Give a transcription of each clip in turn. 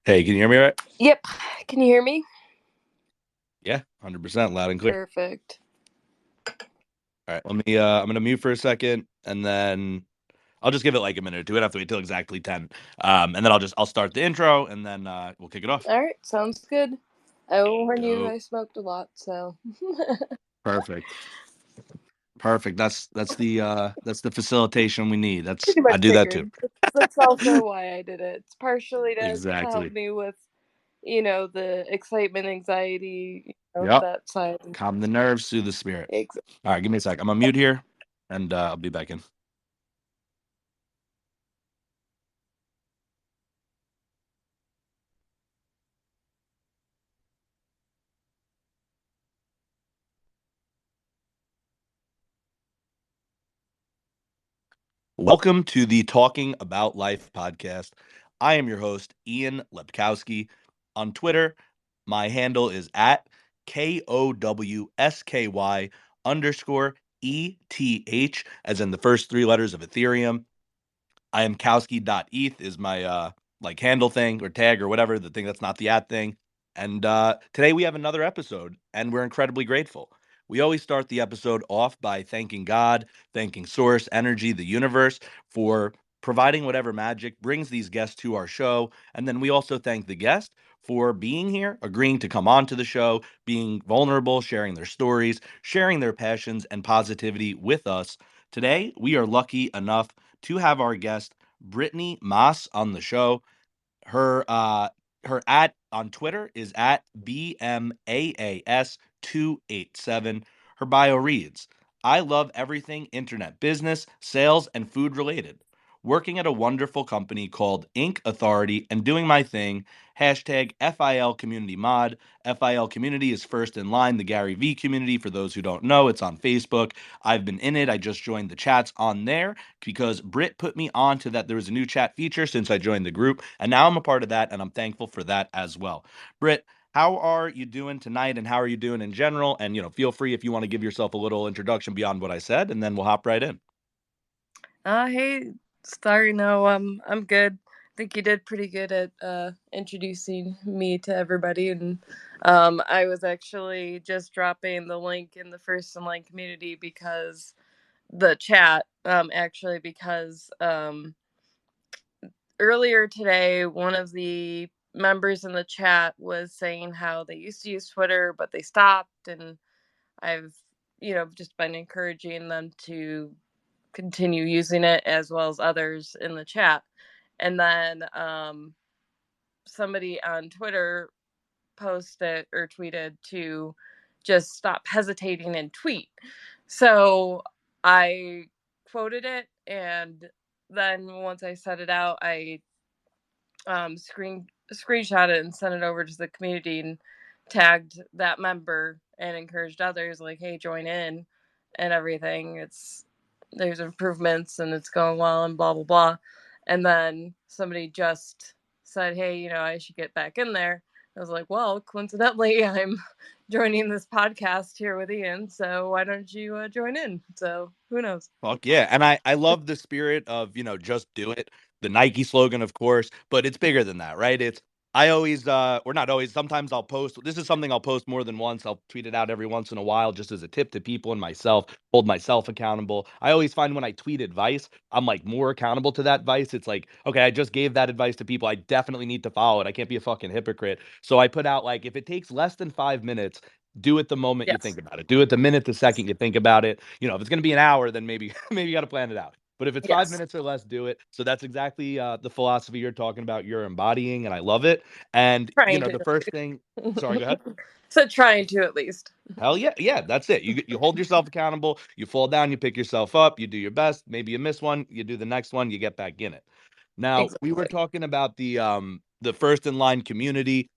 Hey, can you hear me right? Yep. Can you hear me? Yeah, 100% loud and clear. Perfect. All right, I'm gonna mute for a second and then I'll just give it like a minute or two. We don't have to wait till exactly 10. And then I'll start the intro and then we'll kick it off. All right. Sounds good. I will warn you, Dope. I smoked a lot, so. Perfect. Perfect. That's the facilitation we need. That's Pretty I much do that too. figured. That's also why I did it. It's partially to help Exactly. me with, the excitement, anxiety, Yep. that side. Calm the nerves, soothe the spirit. Ex- All right, give me a sec. I'm gonna mute here and I'll be back in. Welcome to the Talking About Life podcast. I am your host, Ian Lepkowski. On Twitter, my handle is at KOWSKY_ETH, as in the first three letters of Ethereum. I am Kowski.eth is my like handle thing or tag or whatever, the thing that's not the at thing. And today we have another episode and we're incredibly grateful. We always start the episode off by thanking God, thanking Source, Energy, the universe for providing whatever magic brings these guests to our show. And then we also thank the guest for being here, agreeing to come on to the show, being vulnerable, sharing their stories, sharing their passions and positivity with us. Today, we are lucky enough to have our guest Brittany Moss on the show. Her at on Twitter is at BMAAS287. Her bio reads, I love everything internet business, sales, and food related. Working at a wonderful company called Inc. Authority and doing my thing. Hashtag FIL Community Mod. FIL Community is first in line, the Gary V community. For those who don't know, it's on Facebook. I've been in it. I just joined the chats on there because Britt put me on to that. There was a new chat feature since I joined the group, and now I'm a part of that, and I'm thankful for that as well. Britt, how are you doing tonight, and how are you doing in general? And feel free if you want to give yourself a little introduction beyond what I said, and then we'll hop right in. Hey, sorry, no, I'm good. I think you did pretty good at introducing me to everybody, and I was actually just dropping the link in the first online community because the chat, actually because earlier today one of the members in the chat was saying how they used to use Twitter but they stopped, and I've just been encouraging them to continue using it as well as others in the chat. And then somebody on Twitter posted or tweeted to just stop hesitating and tweet. So I quoted it, and then once I set it out, I screenshot it and sent it over to the community and tagged that member and encouraged others like, hey, join in and everything. There's improvements and it's going well and blah blah blah. And then somebody just said, hey, I should get back in there. I was like, well, coincidentally, I'm joining this podcast here with Ian, so why don't you join in? So who knows? Fuck yeah. And I love the spirit of, just do it. The Nike slogan, of course, but it's bigger than that, right? I always or not always, sometimes I'll post, this is something I'll post more than once. I'll tweet it out every once in a while just as a tip to people and myself, hold myself accountable. I always find when I tweet advice, I'm like more accountable to that advice. It's like, okay, I just gave that advice to people. I definitely need to follow it. I can't be a fucking hypocrite. So I put out like if it takes less than 5 minutes, do it the moment you Yes. think about it. Do it the minute, the second you think about it. If it's going to be an hour, then maybe maybe you got to plan it out. But if it's five Yes. minutes or less, do it. So that's exactly the philosophy you're talking about. You're embodying, and I love it. And Trying to. the first thing. Sorry, go ahead. So trying to at least. Hell yeah, yeah, that's it. You hold yourself accountable. You fall down, you pick yourself up. You do your best. Maybe you miss one, you do the next one. You get back in it. Now we were Exactly. talking about the first in line community.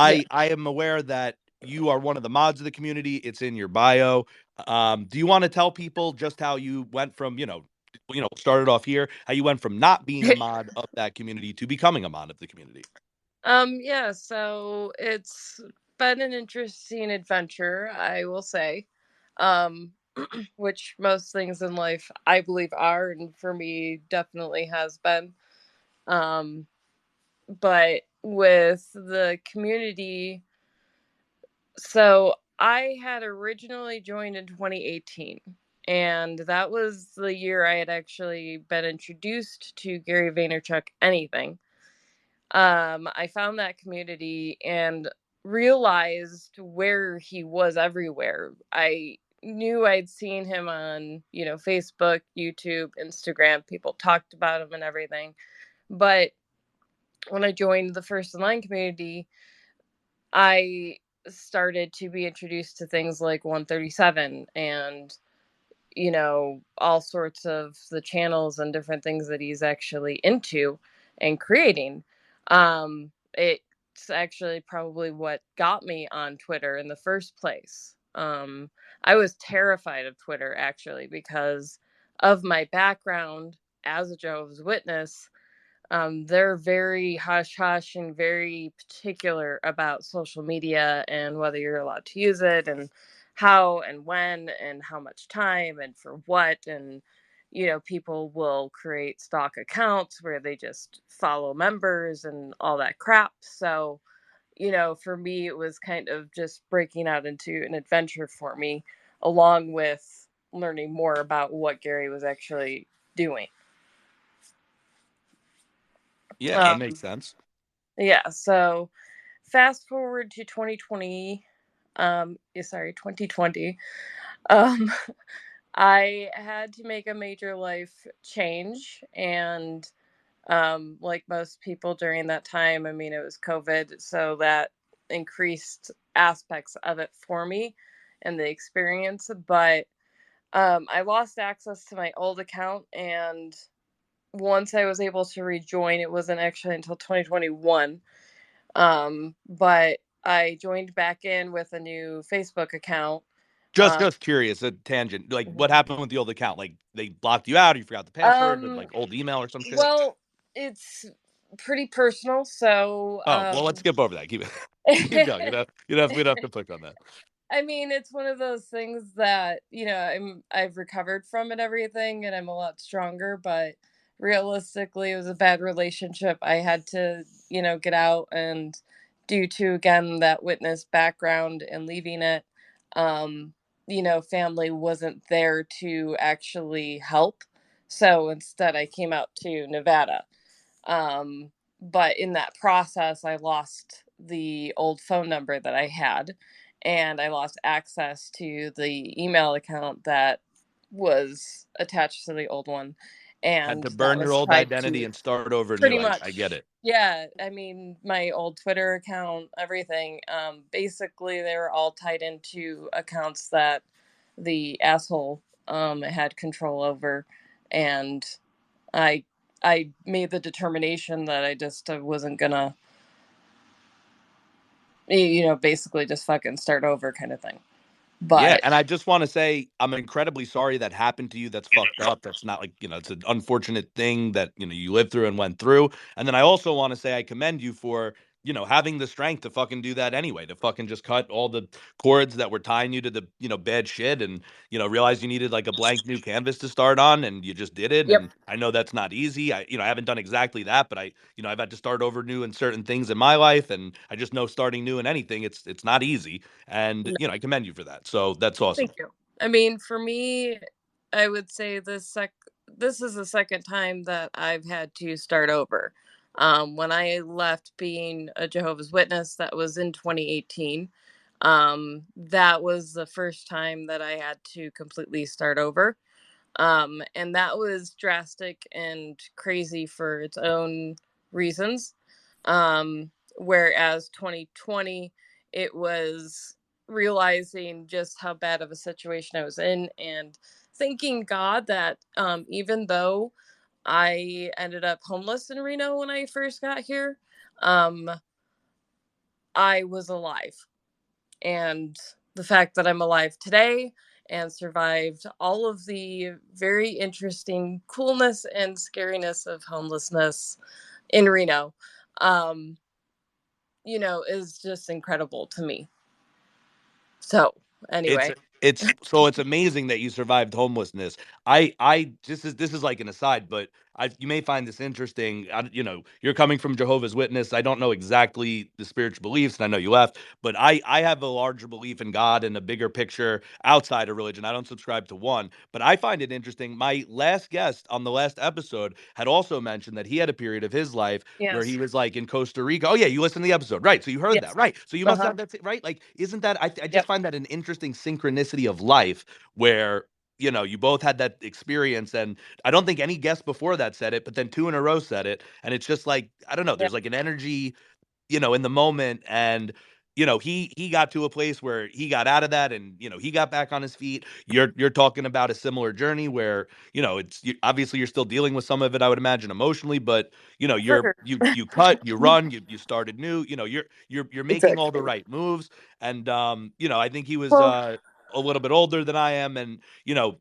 Yeah. I am aware that you are one of the mods of the community. It's in your bio. Do you want to tell people just how you went from, started off here, how you went from not being a mod of that community to becoming a mod of the community? Yeah, so it's been an interesting adventure, I will say. Um which most things in life I believe are, and for me definitely has been. But with the community, so I had originally joined in 2018, and that was the year I had actually been introduced to Gary Vaynerchuk anything. I found that community and realized where he was everywhere. I knew I'd seen him on, Facebook, YouTube, Instagram. People talked about him and everything. But when I joined the First in Line community, I started to be introduced to things like 137 and all sorts of the channels and different things that he's actually into and creating. It's actually probably what got me on Twitter in the first place. I was terrified of Twitter actually because of my background as a Jehovah's Witness. They're very hush hush and very particular about social media and whether you're allowed to use it and how and when and how much time and for what. And, people will create stock accounts where they just follow members and all that crap. So, for me, it was kind of just breaking out into an adventure for me, along with learning more about what Gary was actually doing. Yeah, that makes Um, sense. yeah, so fast forward to 2020. Um I had to make a major life change, and like most people during that time, I mean, it was COVID, so that increased aspects of it for me and the experience. But I lost access to my old account, and once I was able to rejoin, it wasn't actually until 2021. But I joined back in with a new Facebook account. Just Um, just curious, a tangent. Like, what mhm. happened with the old account? Like, they blocked you out, or you forgot the password, or um, like old email or some shit. well, it's pretty personal, so Oh, well, let's skip over that. Keep keep going. We don't have to click on that. I mean, it's one of those things that, I've recovered from and everything and I'm a lot stronger, but realistically it was a bad relationship. I had to, get out, and due to again that witness background and leaving it, um, family wasn't there to actually help. So instead I came out to Nevada. Um, but in that process, I lost the old phone number that I had, and I lost access to the email account that was attached to the old one. Had And to that burn your was old tied identity to and start over pretty new. I get much, it. yeah. I mean, my old Twitter account, everything. Basically, they were all tied into accounts that the asshole had control over. And I I made the determination that I just wasn't gonna, basically just fucking start over kind of thing. Yeah, But and I just want to say I'm incredibly sorry that happened to you. That's fucked up. That's not like, it's an unfortunate thing that, you lived through and went through. And then I also want to say I commend you for, having the strength to fucking do that anyway, to fucking just cut all the cords that were tying you to the, bad shit and, realize you needed like a blank new canvas to start on and you just did it. yep, And I know that's not easy. I haven't done exactly that, but I've had to start over new in certain things in my life. And I just know starting new in anything, it's not easy. And, no, I commend you for that. So that's awesome. thank you. I mean, for me, I would say this is the second time that I've had to start over. When I left being a Jehovah's Witness, that was in 2018. That was the first time that I had to completely start over. And that was drastic and crazy for its own reasons. Whereas 2020, it was realizing just how bad of a situation I was in, and thanking God that even though I ended up homeless in Reno when I first got here, um, I was alive. And the fact that I'm alive today and survived all of the very interesting coolness and scariness of homelessness in Reno, um, is just incredible to me. So, It's anyway. it's amazing that you survived homelessness. I this is like an aside, but you may find this interesting. You're coming from Jehovah's Witness. I don't know exactly the spiritual beliefs, and I know you left, but I have a larger belief in God and a bigger picture outside of religion. I don't subscribe to one, but I find it interesting. My last guest on the last episode had also mentioned that he had a period of his life where he Yes. was like in Costa Rica. Oh yeah, you listened to the episode, right? So you heard that, Yes. right? So you must Uh-huh. have that, right? Like, isn't that? I just Yep. find that an interesting synchronicity of life where you both had that experience, and I don't think any guest before that said it, but then two in a row said it, and it's just like I don't know. Yeah. There's like an energy in the moment. And he got to a place where he got out of that, and he got back on his feet. You're talking about a similar journey where obviously you're still dealing with some of it, I would imagine, emotionally, but For you're sure. you cut, you run, you started new. You're making all the Exactly. right moves. And I think he was Well, a little bit older than I am, and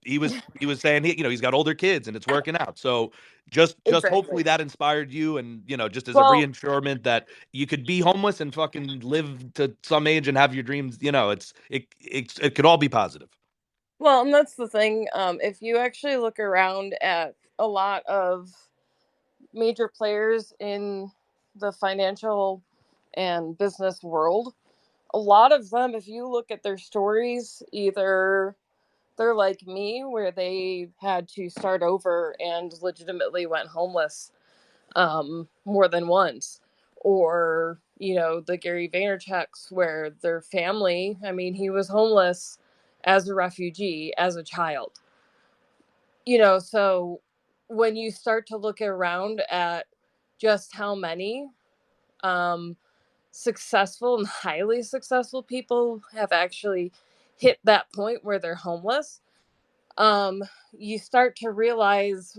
he was saying he's got older kids and it's working out. So just hopefully exactly. that inspired you, and just as a Well, reinsurement that you could be homeless and fucking live to some age and have your dreams. It could all be positive. and that's the thing. If you actually look around at a lot of major players in the financial and business world, a lot of them, if you look at their stories, either they're like me, where they had to start over and legitimately went homeless more than once, or the Gary Vaynerchuk's, where their family. I mean, he was homeless as a refugee as a child. So when you start to look around at just how many um, successful and highly successful people have actually hit that point where they're homeless, um, you start to realize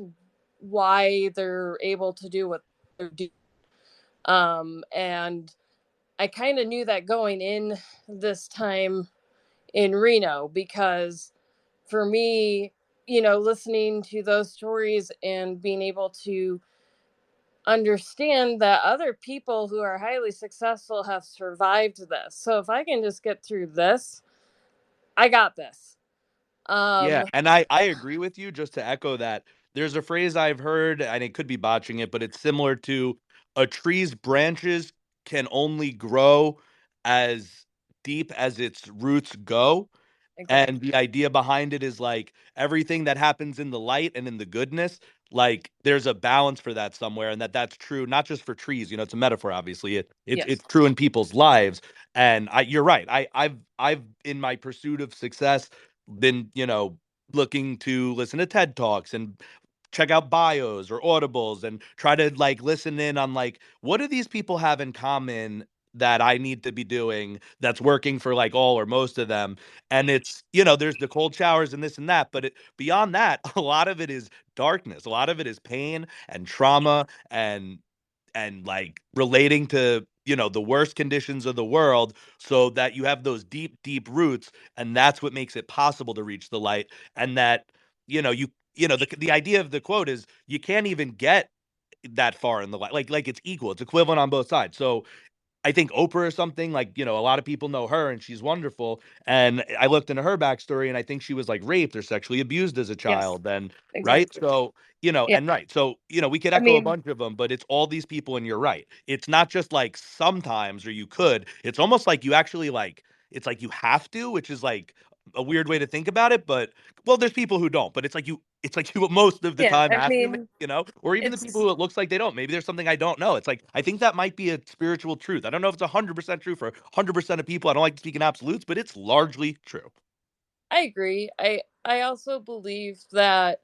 why they're able to do what they're doing. And I kind of knew that going in this time in Reno, because for me, listening to those stories and being able to understand that other people who are highly successful have survived this. So if I can just get through this, I got this. Yeah, Um, and I agree with you. Just to echo that, there's a phrase I've heard, and it could be botching it, but it's similar to a tree's branches can only grow as deep as its roots go. And exactly. the idea behind it is like everything that happens in the light and in the goodness, like there's a balance for that somewhere, and that's true not just for trees. It's a metaphor, obviously. It's Yes. true in people's lives. And you're right. I've in my pursuit of success been looking to listen to TED Talks and check out bios or audibles and try to like listen in on like what do these people have in common that I need to be doing that's working for like all or most of them. And it's there's the cold showers and this and that, but beyond that a lot of it is darkness, a lot of it is pain and trauma and like relating to the worst conditions of the world, so that you have those deep deep roots, and that's what makes it possible to reach the light. And that the idea of the quote is you can't even get that far in the light, like it's equal, it's equivalent on both sides. So I think Oprah or something, like, a lot of people know her and she's wonderful. And I looked into her backstory and I think she was like raped or sexually abused as a Yes. child. And right. Exactly. So, Yeah. and right. So, we could I echo a mean, bunch of them, but it's all these people. And you're right. It's not just like sometimes, or you could, it's almost like you actually like, it's like you have to, which is like a weird way to think about it. But well, there's people who don't, but it's like you most of the yeah. time I have to, mean, or even the people it's who it looks like they don't. Maybe there's something I don't know. It's like I think that might be a spiritual truth. I don't know if it's 100% true for 100% of people. I don't like to speak in absolutes, but it's largely true. I agree. I also believe that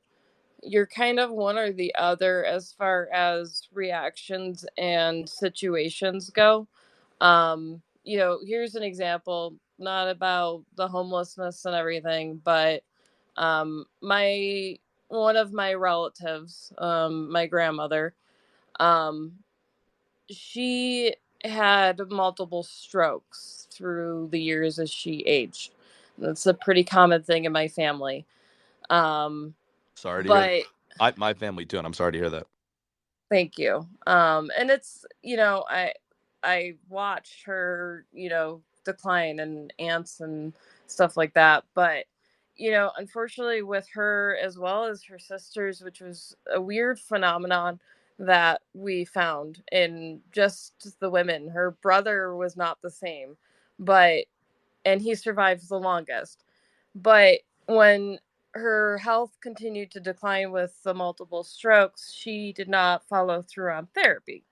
you're kind of one or the other as far as reactions and situations go. Here's an example, not about the homelessness and everything, but my one of my relatives, my grandmother, um, she had multiple strokes through the years as she aged. That's a pretty common thing in my family. Um, Sorry to hear that. but My family too, and I'm sorry to hear that. Thank you. And it's, I watched her, decline in ants and stuff like that. But unfortunately, with her as well as her sisters, which was a weird phenomenon that we found in just the women. Her brother was not the same, but and he survived the longest. But when her health continued to decline with the multiple strokes, she did not follow through on therapy.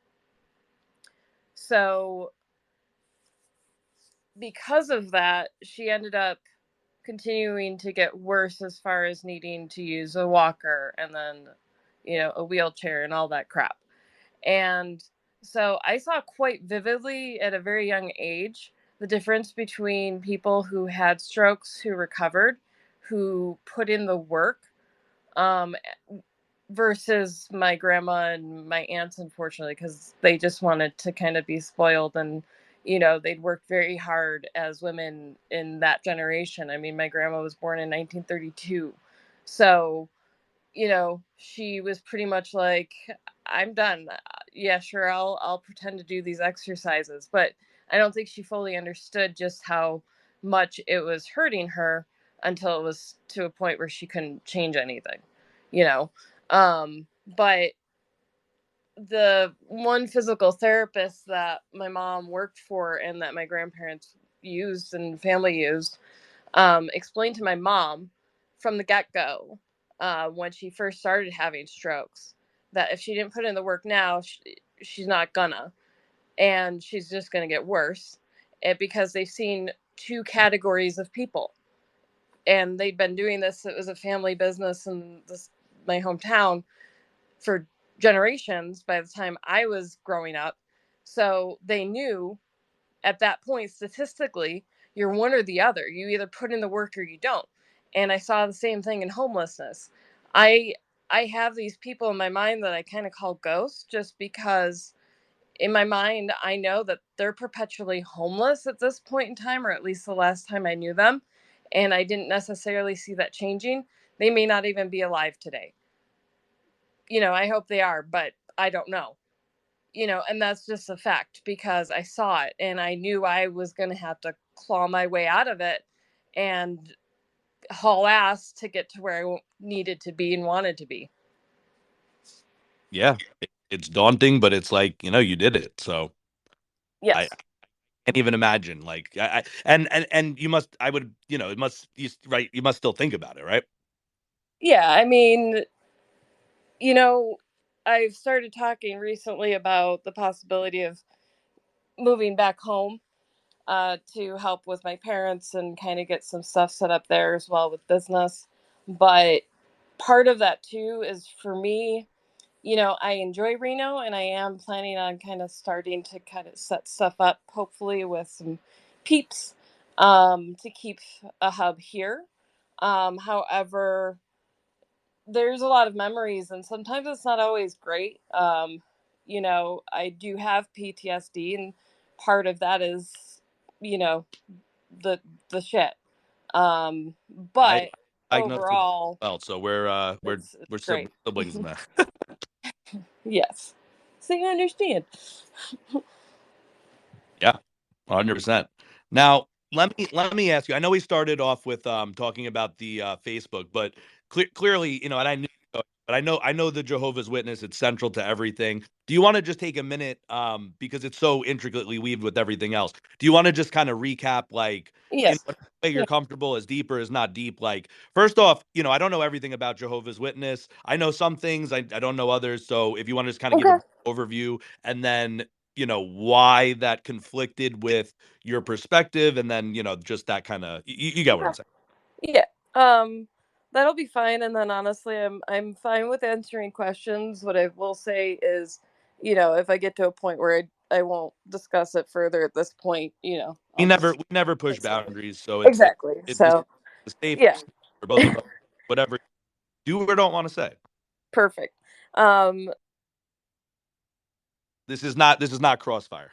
So, because of that, she ended up continuing to get worse as far as needing to use a walker and then, a wheelchair and all that crap. And so I saw quite vividly at a very young age the difference between people who had strokes, who recovered, who put in the work, um, versus my grandma and my aunts, unfortunately, because they just wanted to kind of be spoiled. And, they'd worked very hard as women in that generation. I mean, my grandma was born in 1932. So, she was pretty much like, I'm done. Yeah, sure, I'll pretend to do these exercises. But I don't think she fully understood just how much it was hurting her until it was to a point where she couldn't change anything, you know. But the one physical therapist that my mom worked for and that my grandparents used and family used, explained to my mom from the get go, when she first started having strokes, that if she didn't put in the work now, she's not gonna, and she's just gonna get worse. Because they've seen two categories of people, and they'd been doing this. It was a family business in my hometown for generations by the time I was growing up. So they knew at that point, statistically, you're one or the other. You either put in the work or you don't. And I saw the same thing in homelessness. I I have these people in my mind that I kind of call ghosts, just because in my mind I know that they're perpetually homeless at this point in time, or at least the last time I knew them, and I didn't necessarily see that changing. They may not even be alive today. I hope they are, but I don't know. And that's just a fact because I saw it and I knew I was going to have to claw my way out of it and haul ass to get to where I needed to be and wanted to be. Yeah, it's daunting, but it's like, you did it. So I Yes. can't even imagine. Like, and you must, I would, it must, right? You must still think about it, right? Yeah. I mean, you know, I've started talking recently about the possibility of moving back home, to help with my parents and kind of get some stuff set up there as well with business. But part of that too is for me, I enjoy Reno and I am planning on kind of starting to kind of set stuff up, hopefully with some peeps, to keep a hub here. However, there's a lot of memories and sometimes it's not always great. I do have PTSD, and part of that is, you know, the the shit. Um, I but diagnosed with overall, well, so we're it's we're great. siblings in that. Yes. So you understand. Yeah, 100%. Now, let me ask you. I know we started off with talking about the Facebook, but clearly, and I knew, but I know the Jehovah's Witness. It's central to everything. Do you want to just take a minute, because it's so intricately weaved with everything else? Do you want to just kind of recap, like, Yes. whatever way you're Yeah. comfortable, as deep or as not deep? Like, first off, I don't know everything about Jehovah's Witness. I know some things. I don't know others. So if you want to just kind of give a Okay. brief overview, and then why that conflicted with your perspective, and then just that kind of, you get what I'm Okay. saying. Yeah. Um, that'll be fine. And then honestly, I'm fine with answering questions. What I will say is, if I get to a point where I won't discuss it further at this point, we I'll never just we never push that's it. boundaries, so Exactly. this is So a safe yeah, for both of us, whatever you do or don't want to say. perfect. Um, This is not crossfire.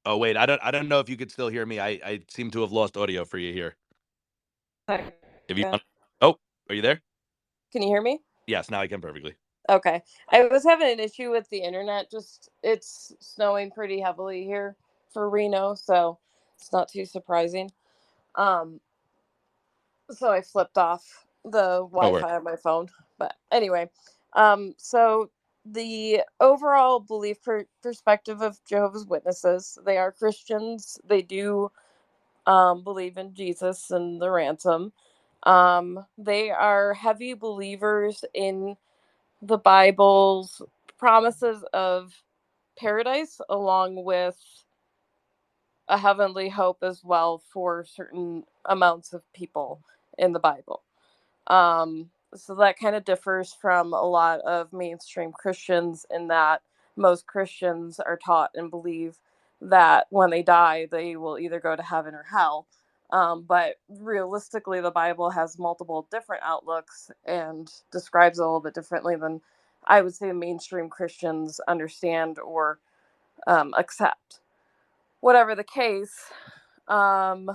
Oh wait, I don't know if you could still hear me. I seem to have lost audio for you here. If you want, oh, are you there? Can you hear me? Yes, now I can perfectly. Okay. I was having an issue with the internet. Just it's snowing pretty heavily here for Reno, so it's not too surprising. Um, so I flipped off the No worries. Wi-Fi on my phone. But anyway, so the overall belief perspective of Jehovah's Witnesses, they are Christians. They do believe in Jesus and the ransom. They are heavy believers in the Bible's promises of paradise, along with a heavenly hope as well for certain amounts of people in the Bible. So that kind of differs from a lot of mainstream Christians in that most Christians are taught and believe that when they die, they will either go to heaven or hell. But realistically, the Bible has multiple different outlooks and describes it a little bit differently than I would say mainstream Christians understand or accept. Whatever the case, um,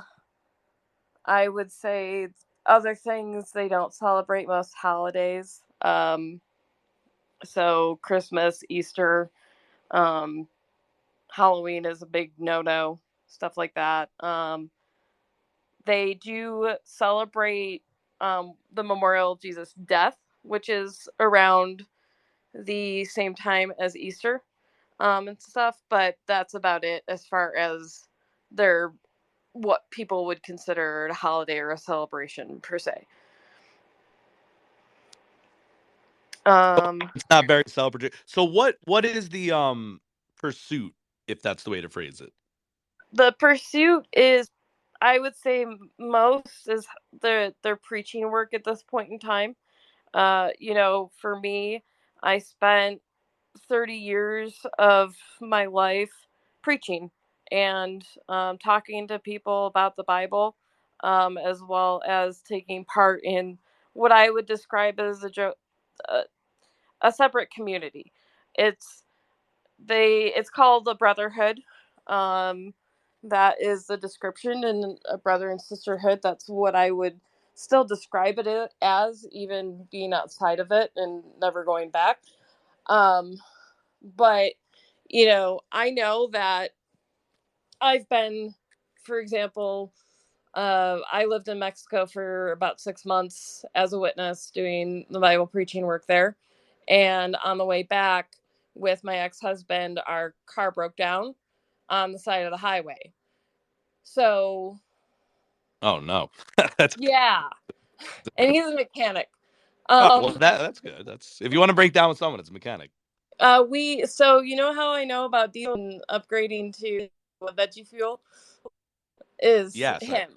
I would say other things they don't celebrate most holidays. So Christmas, Easter, um, Halloween is a big no-no, stuff like that. They do celebrate the memorial of Jesus' death, which is around the same time as Easter and stuff, but that's about it as far as their what people would consider a holiday or a celebration per se. Um, It's not very celebratory. So what is the pursuit, if that's the way to phrase it? the pursuit is, I would say, most is their preaching work at this point in time. For me, I spent 30 years of my life preaching and talking to people about the Bible, as well as taking part in what I would describe as a, a separate community. It's it's called a brotherhood. Um, that is the description, and a brother and sisterhood. That's what I would still describe it as, even being outside of it and never going back. Um, but I know that I've been, for example, I lived in Mexico for about 6 months as a witness doing the Bible preaching work there. And on the way back with my ex husband, our car broke down on the side of the highway. So, Oh no. That's yeah. And he's a mechanic. oh well Um, that's good. That's if you want to break down with someone, it's a mechanic. so you know how I know about diesel and upgrading to veggie fuel is Yes, him.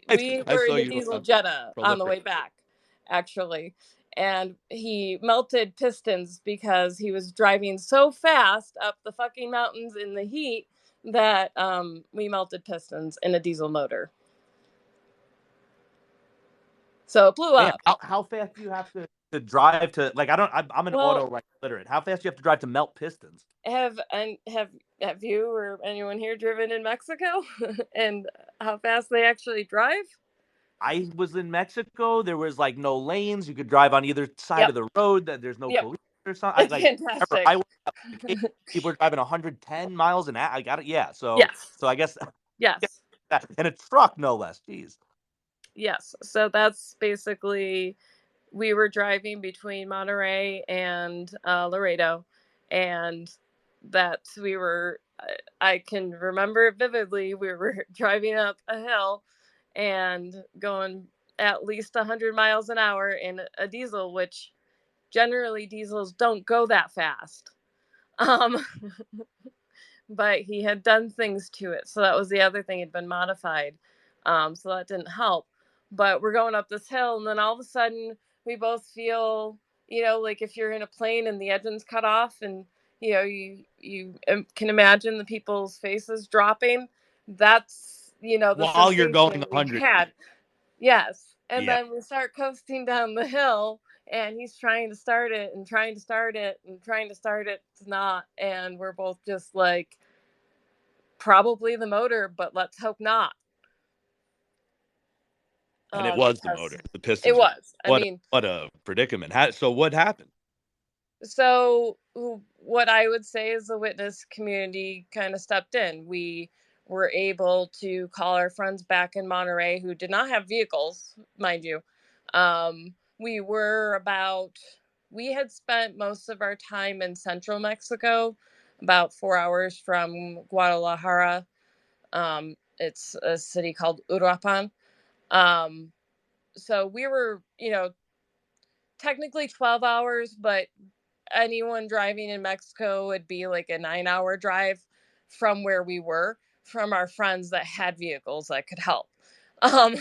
I, We I were saw in a you diesel Jetta on the prolific. way back, actually, and he melted pistons because he was driving so fast up the fucking mountains in the heat that we melted pistons in a diesel motor. So it blew Man, up. how fast do you have to drive to like I don't I'm an Well, auto like literate. How fast do you have to drive to melt pistons? have you or anyone here driven in Mexico and how fast they actually drive? I was in Mexico. There was like no lanes. You could drive on either side Yep, of the road. That there's no yep. police or something. I It's like remember fantastic. I people are driving 110 miles an hour. I got it. Yeah. So Yes, I guess yes. that and a truck no less. Jeez. Yes. So that's basically, we were driving between Monterey and Laredo, and that we were. I can remember it vividly. We were driving up a hill and going at least 100 miles an hour in a diesel, which generally diesels don't go that fast. Um, but he had done things to it. So that was the other thing, had been modified. So that didn't help. But we're going up this hill, and then all of a sudden, we both feel, like if you're in a plane and the engine's cut off, and you can imagine the people's faces dropping. That's the While you're going sensation we 100. had. Yes, and Yeah. then we start coasting down the hill, and he's trying to start it and trying to start it and trying to start it. It's not, and we're both just like, probably the motor, but let's hope not. And it was the Because motor. The it pistons were was. I mean, what a predicament. So what happened? so what I would say is the witness community kind of stepped in. We were able to call our friends back in Monterey who did not have vehicles, mind you. We were about we had spent most of our time in central Mexico, about 4 hours from Guadalajara. It's a city called Uruapan. Um, so we were, technically 12 hours, but anyone driving in Mexico would be like a 9 hour drive from where we were, from our friends that had vehicles that could help. Um,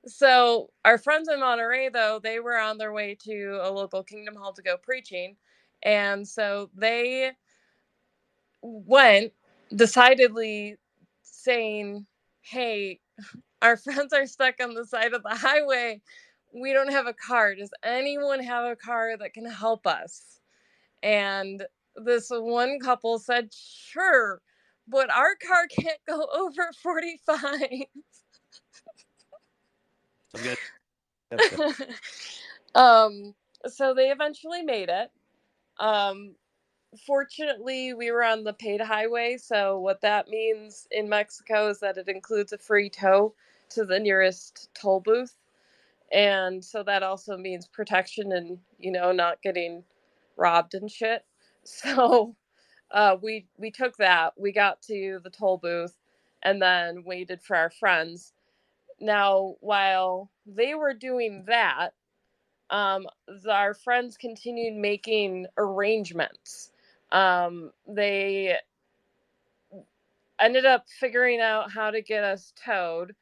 so our friends in Monterey, though, they were on their way to a local kingdom hall to go preaching. And so they went decidedly saying, hey, our friends are stuck on the side of the highway. We don't have a car. Does anyone have a car that can help us? And this one couple said, sure, but our car can't go over 45. I was gonna that's fair. um, so they eventually made it. Um, Fortunately, we were on the paid highway. So, what that means in Mexico is that it includes a free tow to the nearest toll booth. And so that also means protection and, not getting robbed and shit. So, we took that. We got to the toll booth and then waited for our friends. Now, while they were doing that, our friends continued making arrangements. They ended up figuring out how to get us towed.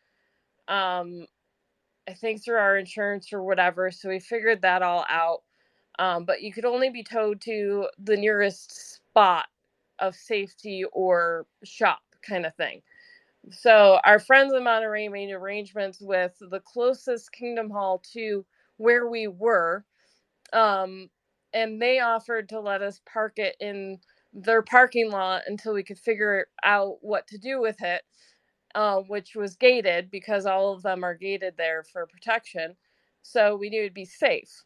Um, I think through our insurance or whatever. So we figured that all out. But you could only be towed to the nearest spot of safety or shop kind of thing. So our friends in Monterey made arrangements with the closest Kingdom Hall to where we were. Um, and they offered to let us park it in their parking lot until we could figure out what to do with it, which was gated because all of them are gated there for protection. So we knew it'd be safe.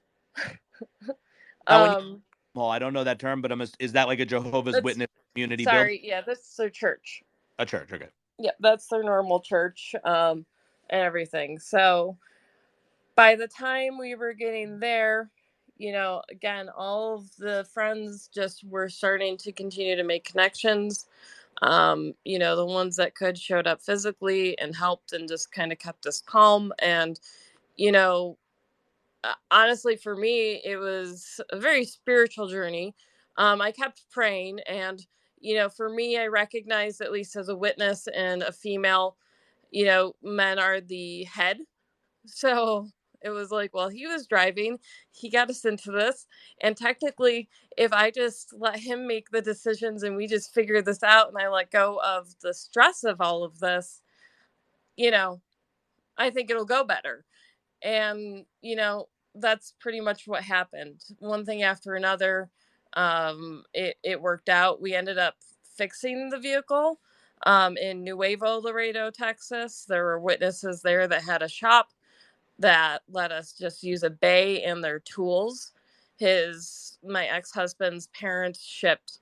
Now when you Um, well, I don't know that term, but is that like a Jehovah's that's Witness community building? sorry, yeah, that's their church. A church, okay. Yeah, that's their normal church, and everything. So by the time we were getting there, again, all of the friends just were starting to continue to make connections. The ones that could showed up physically and helped and just kind of kept us calm. And, you know, honestly, for me, it was a very spiritual journey. I kept praying. And, for me, I recognized, at least as a witness and a female, men are the head. So it was like, well, he was driving, he got us into this. And technically, if I just let him make the decisions and we just figure this out and I let go of the stress of all of this, you know, I think it'll go better. And, that's pretty much what happened. One thing after another, it worked out. We ended up fixing the vehicle in Nuevo Laredo, Texas. There were witnesses there that had a shop that let us just use a bay and their tools. My ex-husband's parents shipped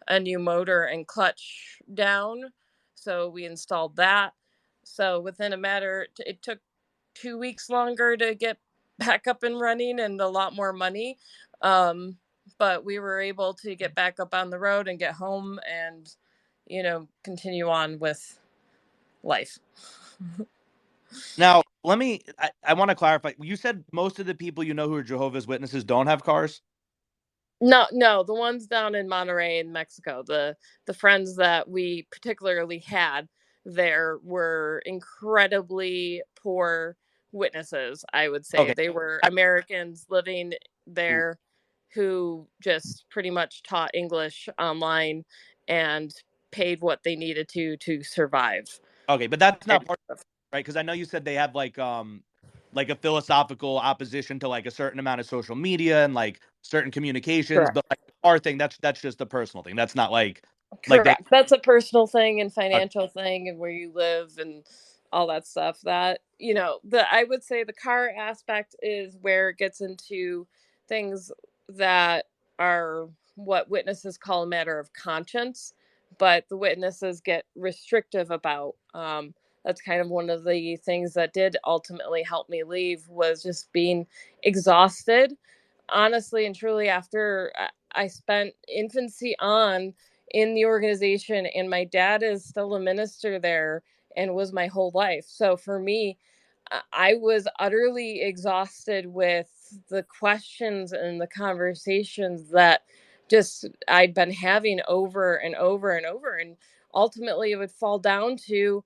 a new motor and clutch down, so we installed that. So within a matter, it took 2 weeks longer to get back up and running and a lot more money. But we were able to get back up on the road and get home and, continue on with life. Now, I want to clarify. You said most of the people you know who are Jehovah's Witnesses don't have cars? No, no, the ones down in Monterey in Mexico, the friends that we particularly had there were incredibly poor witnesses, I would say. Okay. They were I, Americans living there who just pretty much taught English online and paid what they needed to survive. okay, but that's And not part, right? Because I know you said they have like a philosophical opposition to like a certain amount of social media and like certain communications, correct. but like our thing, that's just a personal thing. That's not like they Correct. That's a personal thing and uh, financial thing and where you live and all that stuff. That, I would say the car aspect is where it gets into things that are what witnesses call a matter of conscience, but the witnesses get restrictive about. That's kind of one of the things that did ultimately help me leave, was just being exhausted, honestly and truly, after I spent infancy on in the organization, and my dad is still a minister there and was my whole life. So for me, I was utterly exhausted with the questions and the conversations that just I'd been having over and over and over. And ultimately, it would fall down to,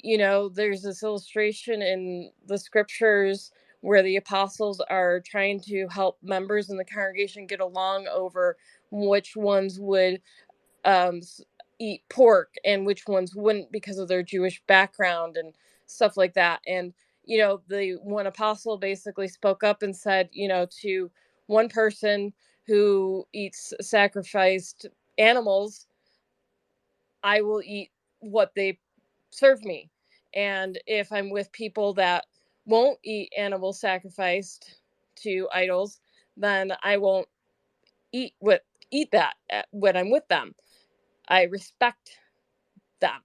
there's this illustration in the scriptures where the apostles are trying to help members in the congregation get along over which ones would um, eat pork and which ones wouldn't because of their Jewish background and stuff like that. And, the one apostle basically spoke up and said, to one person who eats sacrificed animals, I will eat what they serve me. And if I'm with people that won't eat animals sacrificed to idols, then I won't eat what eat that when I'm with them. I respect them.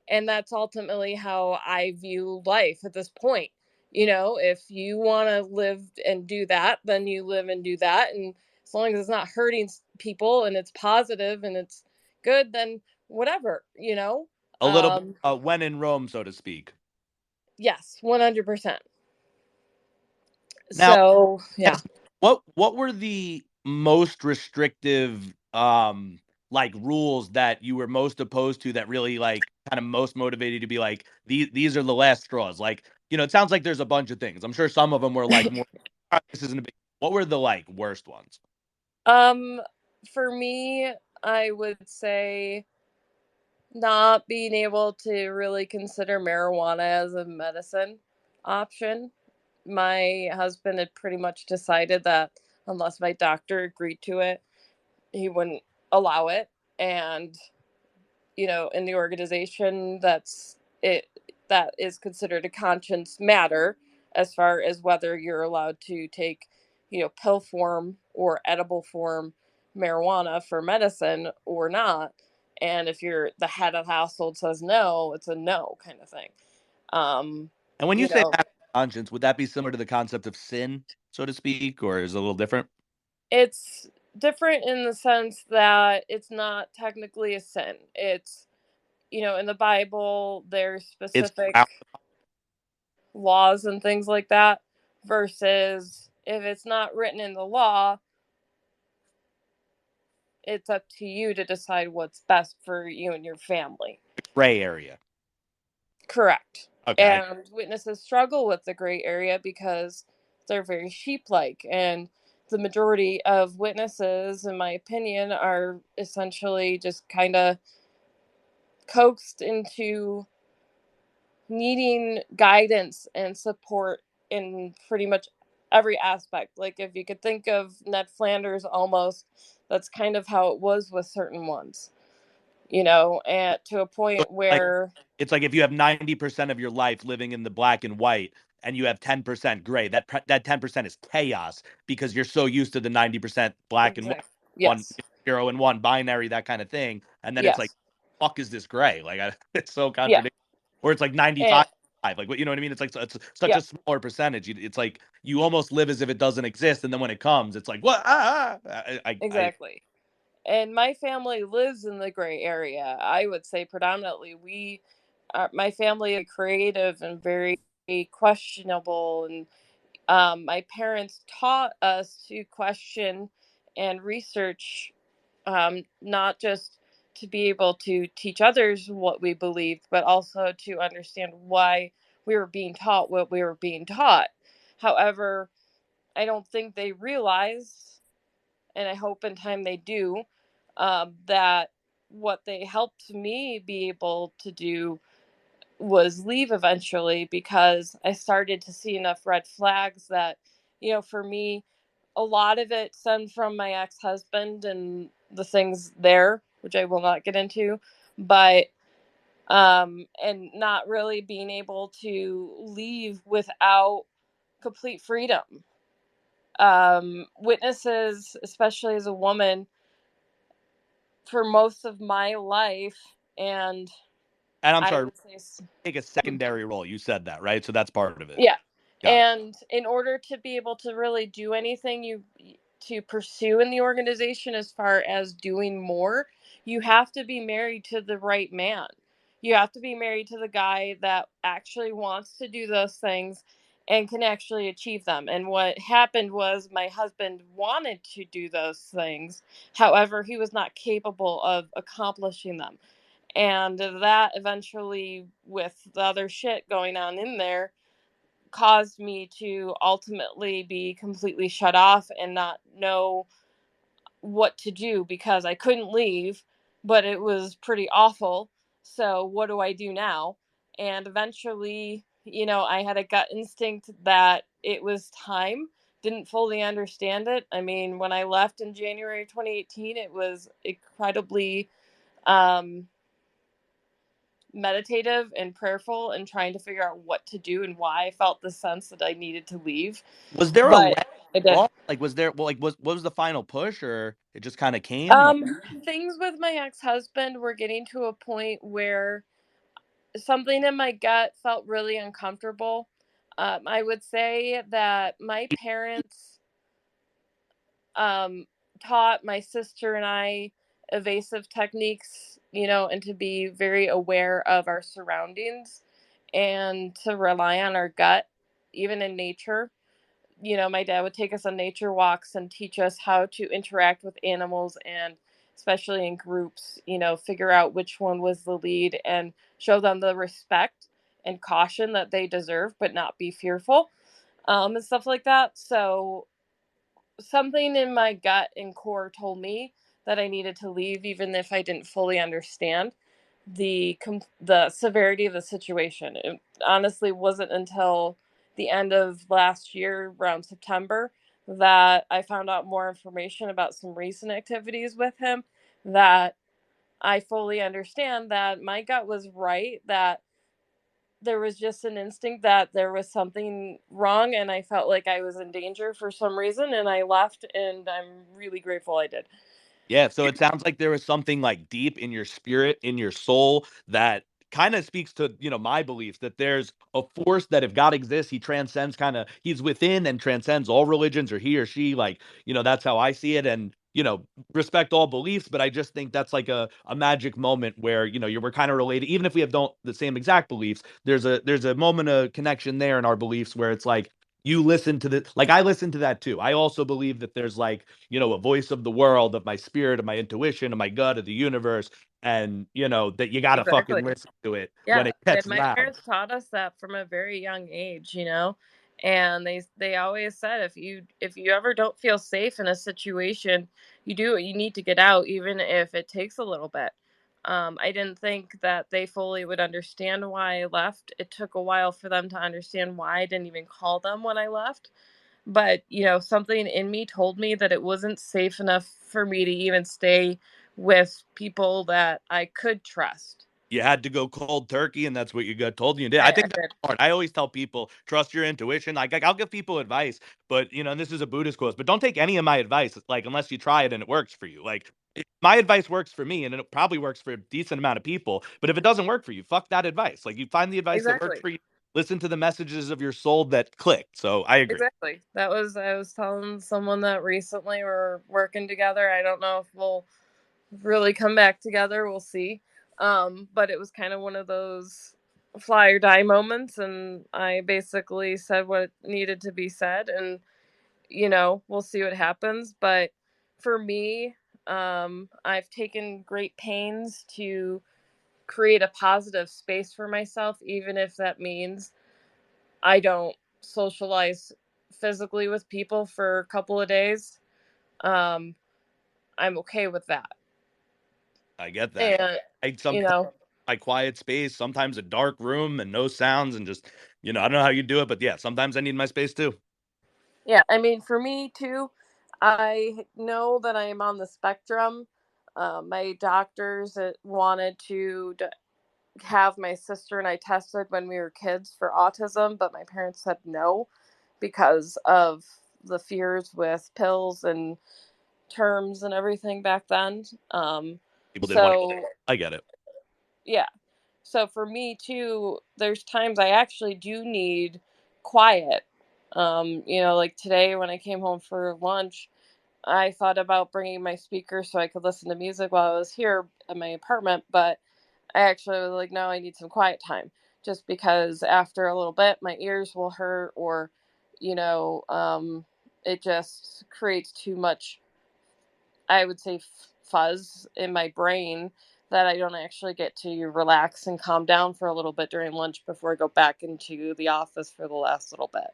And that's ultimately how I view life at this point. If you want to live and do that, then you live and do that. And as long as it's not hurting people and it's positive and it's good, then whatever. A little bit when in Rome, so to speak. Yes, 100%. Now, So, yeah. what were the most restrictive like rules that you were most opposed to, that really like kind of most motivated you to be like, these are the last straws? Like, it sounds like there's a bunch of things. I'm sure some of them were like more, this isn't a big. What were the like worst ones? Um, for me, I would say not being able to really consider marijuana as a medicine option. My husband had pretty much decided that unless my doctor agreed to it, he wouldn't allow it. And, in the organization, that is considered a conscience matter as far as whether you're allowed to take, pill form or edible form marijuana for medicine or not. And if you're the head of the household says no, it's a no kind of thing. Um, And when you you say know, matter of conscience, would that be similar to the concept of sin, so to speak, or is it a little different? it's different in the sense that it's not technically a sin. It's, in the Bible, there's It's specific laws and things like that, versus if it's not written in the law, it's up to you to decide what's best for you and your family. a gray area. Correct. Okay. And witnesses struggle with the gray area because they're very sheep like. And the majority of witnesses, in my opinion, are essentially just kind of coaxed into needing guidance and support in pretty much every aspect. Like, if you could think of Ned Flanders almost, that's kind of how it was with certain ones, and to a So point like where it's like if you have 90% of your life living in the black and white and you have 10% gray, that 10% is chaos because you're so used to the 90% black and white, exactly. one Yes. 0 and 1 binary, that kind of thing. And then it's like, Yes. fuck is this gray? Like it's so Yeah. contradictory. Or it's like And 95, like what, you know what I mean? It's like it's such yeah, a smaller percentage. It's like you almost live as if it doesn't exist, and then when it comes, it's like what? I exactly. And my family lives in the gray area. I would say predominantly my family is creative and very questionable. And my parents taught us to question and research, not just to be able to teach others what we believed, but also to understand why we were being taught what we were being taught. However, I don't think they realized, and I hope in time they do, that what they helped me be able to do was leave eventually, because I started to see enough red flags that, for me, a lot of it stemmed from my ex husband and the things there, which I will not get into. But and not really being able to leave without complete freedom. Witnesses, especially as a woman, for most of my life, and And I'm I sorry, would say, take a secondary role. You said that, right? So that's part of it. yeah. Got it. And in order to be able to really do anything you to pursue in the organization as far as doing more, you have to be married to the right man. You have to be married to the guy that actually wants to do those things and can actually achieve them. And what happened was my husband wanted to do those things. However, he was not capable of accomplishing them. And that eventually, with the other shit going on in there, caused me to ultimately be completely shut off and not know what to do because I couldn't leave, but it was pretty awful. So, what do I do now? And eventually, I had a gut instinct that it was time. Didn't fully understand it. I mean, when I left in January 2018, it was incredibly um, meditative and prayerful and trying to figure out what to do and why I felt the sense that I needed to leave. Was there a But let I did. off? Like, was there, well, like, was what was the final push, or it just kind of came? Like, Things with my ex-husband were getting to a point where something in my gut felt really uncomfortable. I would say that my parents um, taught my sister and I evasive techniques, and to be very aware of our surroundings and to rely on our gut, even in nature. My dad would take us on nature walks and teach us how to interact with animals and especially in groups, figure out which one was the lead and show them the respect and caution that they deserve, but not be fearful, and stuff like that. So something in my gut and core told me that I needed to leave, even if I didn't fully understand the severity of the situation. It honestly wasn't until the end of last year, around September, that I found out more information about some recent activities with him. That I fully understand that my gut was right. That there was just an instinct that there was something wrong, and I felt like I was in danger for some reason, and I left. And I'm really grateful I did. yeah, so it sounds like there was something like deep in your spirit, in your soul, that kind of speaks to, my beliefs that there's a force that if God exists, he transcends he's within and transcends all religions, or he or she, like, that's how I see it. And, respect all beliefs, but I just think that's like a magic moment where, we're kind of related, even if we have don't the same exact beliefs, there's a moment of connection there in our beliefs where it's like, you listen to the, like, I listen to that too. I also believe that there's like, a voice of the world, of my spirit, of my intuition, of my gut, of the universe, and that you gotta Exactly. fucking listen to it when Yeah, it and gets my loud. parents taught us that from a very young age, and they always said if you ever don't feel safe in a situation, you need to get out, even if it takes a little bit. I didn't think that they fully would understand why I left. It took a while for them to understand why I didn't even call them when I left. But something in me told me that it wasn't safe enough for me to even stay with people that I could trust. You had to go cold turkey, and that's what you got told, and you did. I I think that's did. smart. I always tell people, trust your intuition. Like, I'll give people advice, but and this is a Buddhist quote, but don't take any of my advice, like, unless you try it and it works for you. Like, my advice works for me, and it probably works for a decent amount of people. But if it doesn't work for you, fuck that advice. Like, you find the advice that works Exactly. for you. Listen to the messages of your soul that click. So I agree. Exactly. I was telling someone that recently we're working together. I don't know if we'll really come back together. We'll see. But it was kind of one of those fly or die moments, and I basically said what needed to be said, and we'll see what happens. But for me, I've taken great pains to create a positive space for myself, even if that means I don't socialize physically with people for a couple of days. Um, I'm okay with that. I get that. And, I you sometimes know, my quiet space, sometimes a dark room and no sounds, and just, I don't know how you do it, but yeah, sometimes I need my space too. yeah, I mean, for me too, I know that I am on the spectrum. My doctors wanted to have my sister and I tested when we were kids for autism, but my parents said no because of the fears with pills and terms and everything back then. People didn't want So to. I get it. yeah. So for me too, there's times I actually do need quiet. Like today when I came home for lunch, I thought about bringing my speaker so I could listen to music while I was here in my apartment, but I actually was like, no, I need some quiet time just because after a little bit, my ears will hurt or, you know, um, it just creates too much, I would say, fuzz in my brain that I don't actually get to relax and calm down for a little bit during lunch before I go back into the office for the last little bit.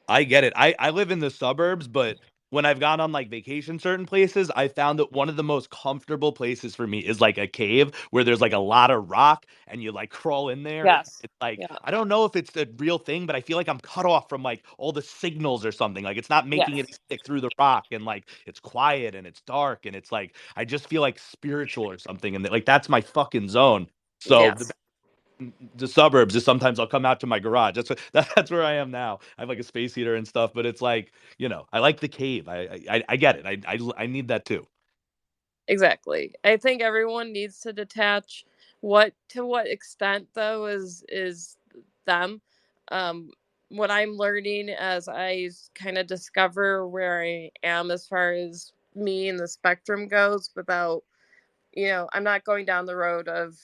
I get it. I live in the suburbs, but when I've gone on like vacation certain places, I found that one of the most comfortable places for me is like a cave where there's like a lot of rock and you like crawl in there. Yes. It's like Yeah. I don't know if it's the real thing, but I feel like I'm cut off from like all the signals or something. Like it's not making Yes. it stick through the rock and like it's quiet and it's dark and it's like I just feel like spiritual or something and like that's my fucking zone. So Yes. the suburbs is sometimes I'll come out to my garage. That's where I am now. I have like a space heater and stuff, but it's like, I like the cave. I get it. I need that too. Exactly. I think everyone needs to detach. What extent though is them. Um what I'm learning as I kind of discover where I am as far as me and the spectrum goes without, I'm not going down the road of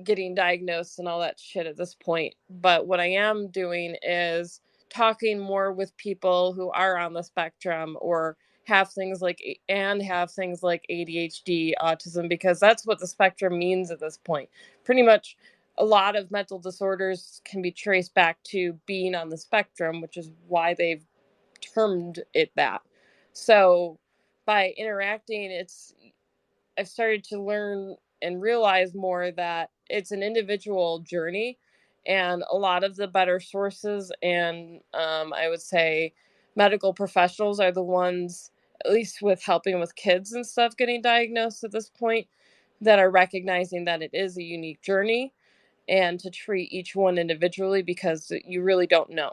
getting diagnosed and all that shit at this point. But what I am doing is talking more with people who are on the spectrum or have things like ADHD, autism, because that's what the spectrum means at this point. Pretty much a lot of mental disorders can be traced back to being on the spectrum, which is why they've termed it that. So by interacting, I've started to learn and realize more that it's an individual journey, and a lot of the better sources and I would say medical professionals are the ones, at least with helping with kids and stuff getting diagnosed at this point, that are recognizing that it is a unique journey and to treat each one individually because you really don't know.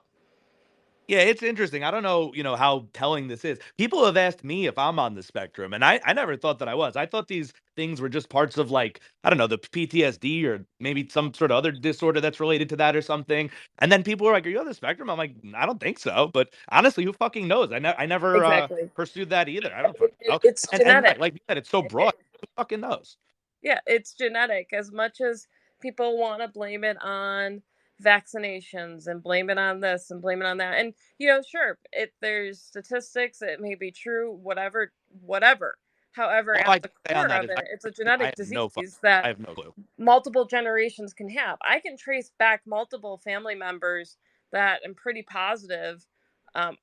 Yeah, it's interesting. I don't know, how telling this is. People have asked me if I'm on the spectrum, and I never thought that I was. I thought these things were just parts of like, I don't know, the PTSD or maybe some sort of other disorder that's related to that or something. And then people were like, "Are you on the spectrum?" I'm like, "I don't think so." But honestly, who fucking knows? I never Exactly. pursued that either. I don't fucking know. It's And genetic. like you said, it's so broad. Who fucking knows? Yeah, it's genetic. As much as people want to blame it on vaccinations and blame it on this and blame it on that. And sure, there's statistics, it may be true, whatever. However, All I at can the say on core that of is it, it's a I genetic have no disease that I have no clue. multiple generations can have. I can trace back multiple family members that I'm pretty positive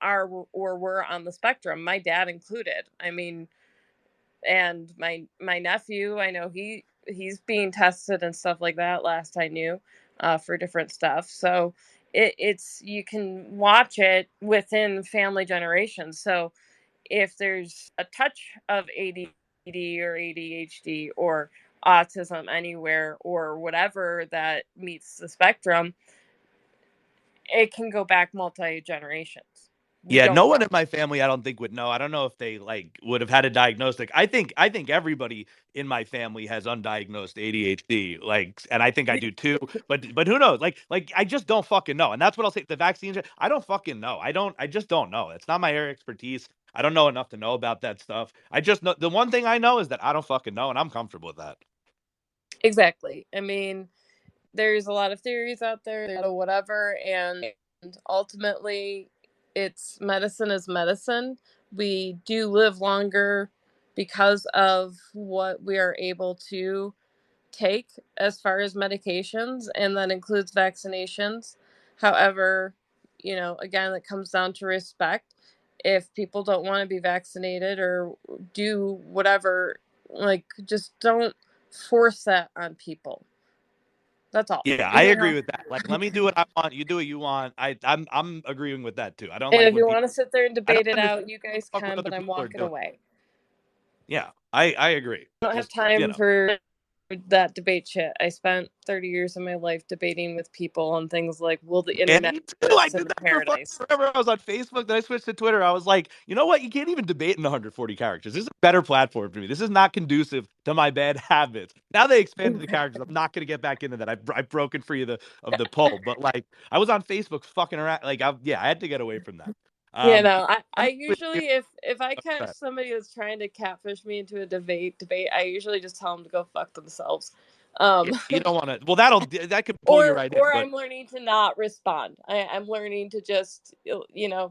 are or were on the spectrum, my dad included. I mean, and my nephew, I know he's being tested and stuff like that last I knew, for different stuff. So it's you can watch it within family generations. So if there's a touch of ADD or ADHD or autism anywhere or whatever that meets the spectrum, it can go back multi generations. We Yeah, don't no know. one in my family I don't think would know. I don't know if they like would have had a diagnostic. I think everybody in my family has undiagnosed ADHD, like, and I think I do too. But who knows? Like I just don't fucking know. And that's what I'll say. The vaccines, I don't fucking know. I just don't know. It's not my area of expertise. I don't know enough to know about that stuff. I just know the one thing I know is that I don't fucking know, and I'm comfortable with that. Exactly. I mean, there's a lot of theories out there, there's a lot of whatever, and ultimately, it's medicine is medicine. We do live longer because of what we are able to take as far as medications, and that includes vaccinations. However, again, it comes down to respect. If people don't want to be vaccinated or do whatever, like, just don't force that on people. That's all. Yeah, I agree Yeah. with that. Like, let me do what I want. You do what you want. I'm agreeing with that too. I don't And like if when you people. want to sit there and I don't debate it understand out, you guys what can, other but I'm people are walking doing. away. Yeah, I agree. I don't have Just time for that debate shit. I spent 30 years of my life debating with people on things like, will the And internet me too. I exist in did the that for fucking paradise? forever. I was on Facebook, then I switched to Twitter. I was like, you know what? You can't even debate in 140 characters. This is a better platform for me. This is not conducive to my bad habits. Now they expanded the characters. I'm not gonna get back into that. I've broken free of the poll, but like I was on Facebook fucking around. Like yeah, I had to get away from that. You Um, know, I I'm with you. usually, if I catch somebody that's trying to catfish me into a debate, I usually just tell them to go fuck themselves. Yeah, Um, you don't want to. Well, that could pull you right in. or But I'm learning to not respond. I'm learning to just,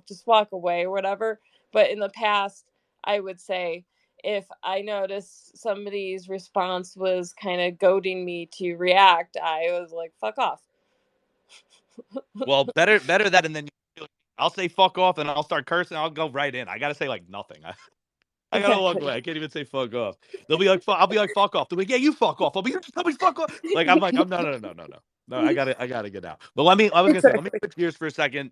just walk away or whatever. But in the past, I would say, if I noticed somebody's response was kind of goading me to react, I was like, fuck off. well, better that, and then I'll say fuck off, and I'll start cursing. I'll go right in. I gotta say like nothing. I gotta walk away. Exactly. I can't even say fuck off. They'll be like, I'll be like, fuck off. They'll be like, yeah, you fuck off. I'll be, you just tell me fuck off. Like, I'm like, I'm no, no, no, no, no, no. No, I gotta get out. But I was gonna say, let me Exactly. switch gears for a second.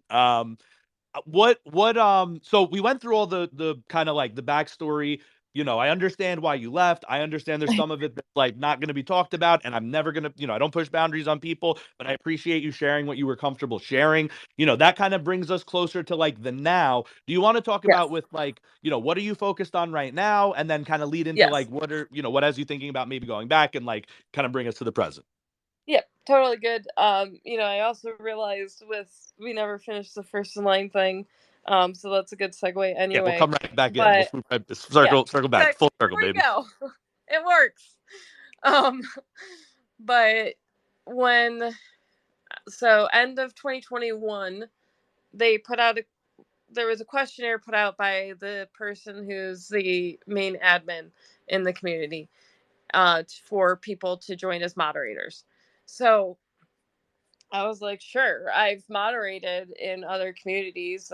So we went through all the kind of like the backstory. I understand why you left. I understand there's some of it that's like not going to be talked about, and I'm never going to, I don't push boundaries on people, but I appreciate you sharing what you were comfortable sharing. That kind of brings us closer to like the now. Do you want to talk about Yes. with like, what are you focused on right now, and then kind of lead into like Yes. what has you thinking about maybe going back and like kind of bring us to the present? Yep, totally good. I also realized we never finished the first in line thing. So that's a good segue Yeah, we'll anyway. come right back in. We'll But swoop right, yeah, circle back, exactly. full There circle, we baby. go. It works. Um, but when end of 2021, they put out there was a questionnaire put out by the person who's the main admin in the community, for people to join as moderators. So I was like, sure. I've moderated in other communities,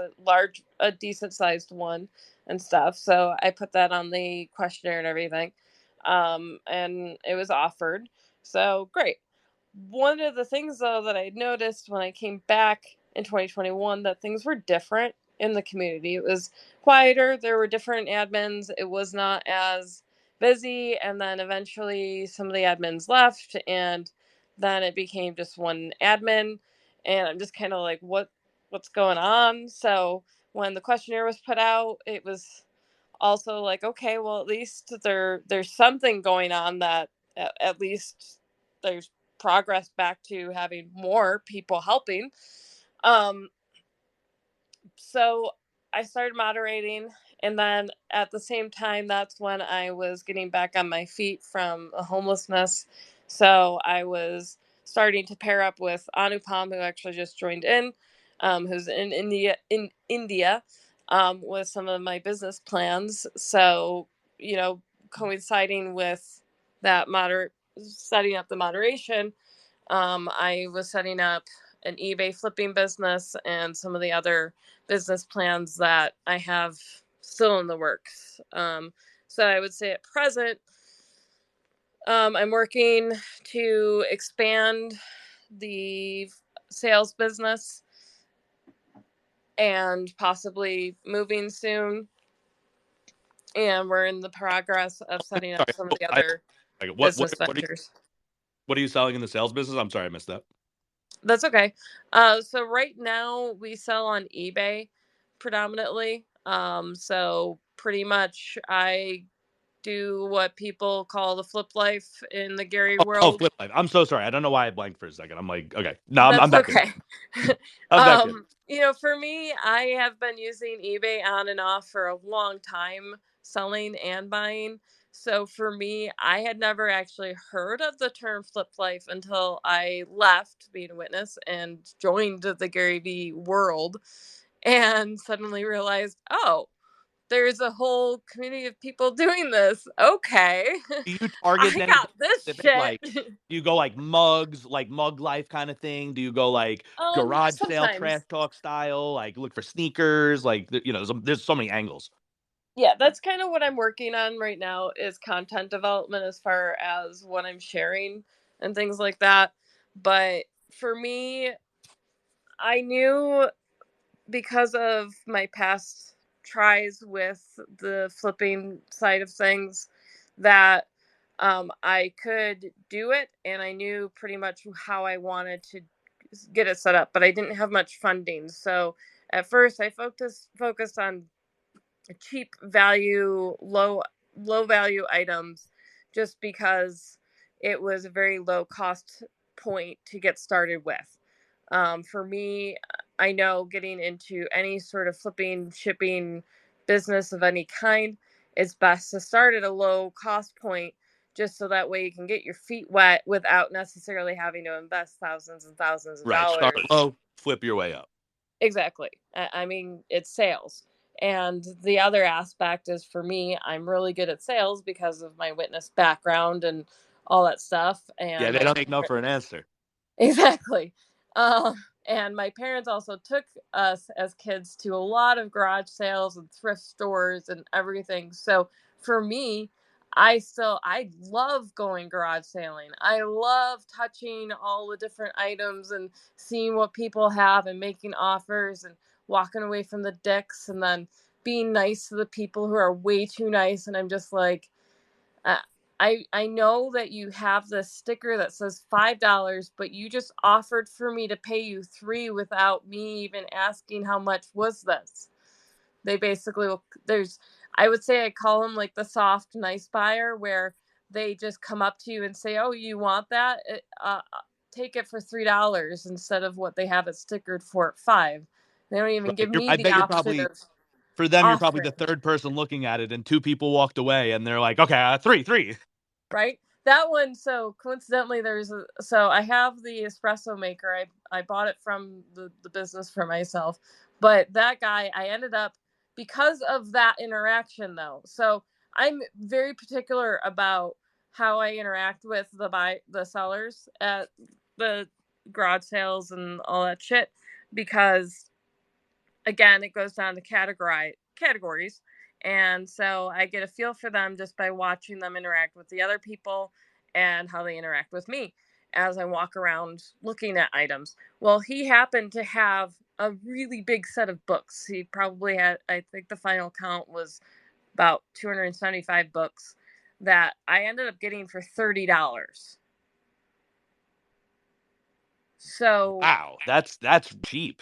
a decent sized one and stuff. So I put that on the questionnaire and everything. And it was offered. So great. One of the things, though, that I noticed when I came back in 2021, that things were different in the community. It was quieter. There were different admins. It was not as busy. And then eventually some of the admins left, and then it became just one admin. And I'm just kind of like, what's going on? So when the questionnaire was put out, it was also like, okay, well, at least there's something going on, that at least there's progress back to having more people helping. Um, so I started moderating, and then at the same time, that's when I was getting back on my feet from a homelessness. So I was starting to pair up with Anupam, who actually just joined in, who's in India, with some of my business plans. So, coinciding with that setting up the moderation, I was setting up an eBay flipping business and some of the other business plans that I have still in the works. So I would say at present, I'm working to expand the sales business and possibly moving soon. And we're in the progress of setting up Sorry, some of the other like, business ventures. what are you selling in the sales business? I'm sorry, I missed that. That's okay. So right now we sell on eBay predominantly. So pretty much I do what people call the flip life in the Gary Oh, world. flip life. I'm so sorry. I don't know why I blanked for a second. I'm like, okay, no, I'm That's back in. okay. I'm back in. For me, I have been using eBay on and off for a long time, selling and buying. So for me, I had never actually heard of the term flip life until I left being a witness and joined the Gary V world, and suddenly realized, oh, there's a whole community of people doing this. Okay. Do you target I then got this specific like? shit. Do you go like mugs, like mug life kind of thing? Do you go like garage sale trash Sometimes. talk style? Like look for sneakers? Like there's so many angles. Yeah, that's kind of what I'm working on right now, is content development as far as what I'm sharing and things like that. But for me, I knew, because of my past tries with the flipping side of things, that I could do it, and I knew pretty much how I wanted to get it set up, but I didn't have much funding. So at first, I focused on cheap value, low value items, just because it was a very low cost point to get started with. For me, I know getting into any sort of flipping, shipping business of any kind, it's best to start at a low cost point, just so that way you can get your feet wet without necessarily having to invest thousands and thousands of Right. Start dollars. low, flip your way up. Exactly. I mean, it's sales. And the other aspect is, for me, I'm really good at sales because of my witness background and all that stuff. Yeah, And they my don't take no for an answer. exactly. Uh, and my parents also took us as kids to a lot of garage sales and thrift stores and everything. So for me, I love going garage sailing. I love touching all the different items and seeing what people have and making offers and walking away from the dicks and then being nice to the people who are way too nice. And I'm just like, uh, I know that you have this sticker that says $5, but you just offered for me to pay you three without me even asking how much was this. They basically there's I would say I call them like the soft nice buyer, where they just come up to you and say, "Oh, you want that? Take it for $3 instead of what they have it stickered for at 5." They don't even Right. give me I the bet you're option probably of for them, you're probably the offering. third person looking at it, and two people walked away, and they're like, "Okay, three, three." Right? That one, so coincidentally, so I have the espresso maker. I bought it from the business for myself. But that guy, I ended up, because of that interaction though. So I'm very particular about how I interact with the sellers at the garage sales and all that shit, because again, it goes down to categories. And so I get a feel for them just by watching them interact with the other people and how they interact with me as I walk around looking at items. Well, he happened to have a really big set of books. He probably had, I think the final count was about 275 books that I ended up getting for $30. So Wow, that's cheap.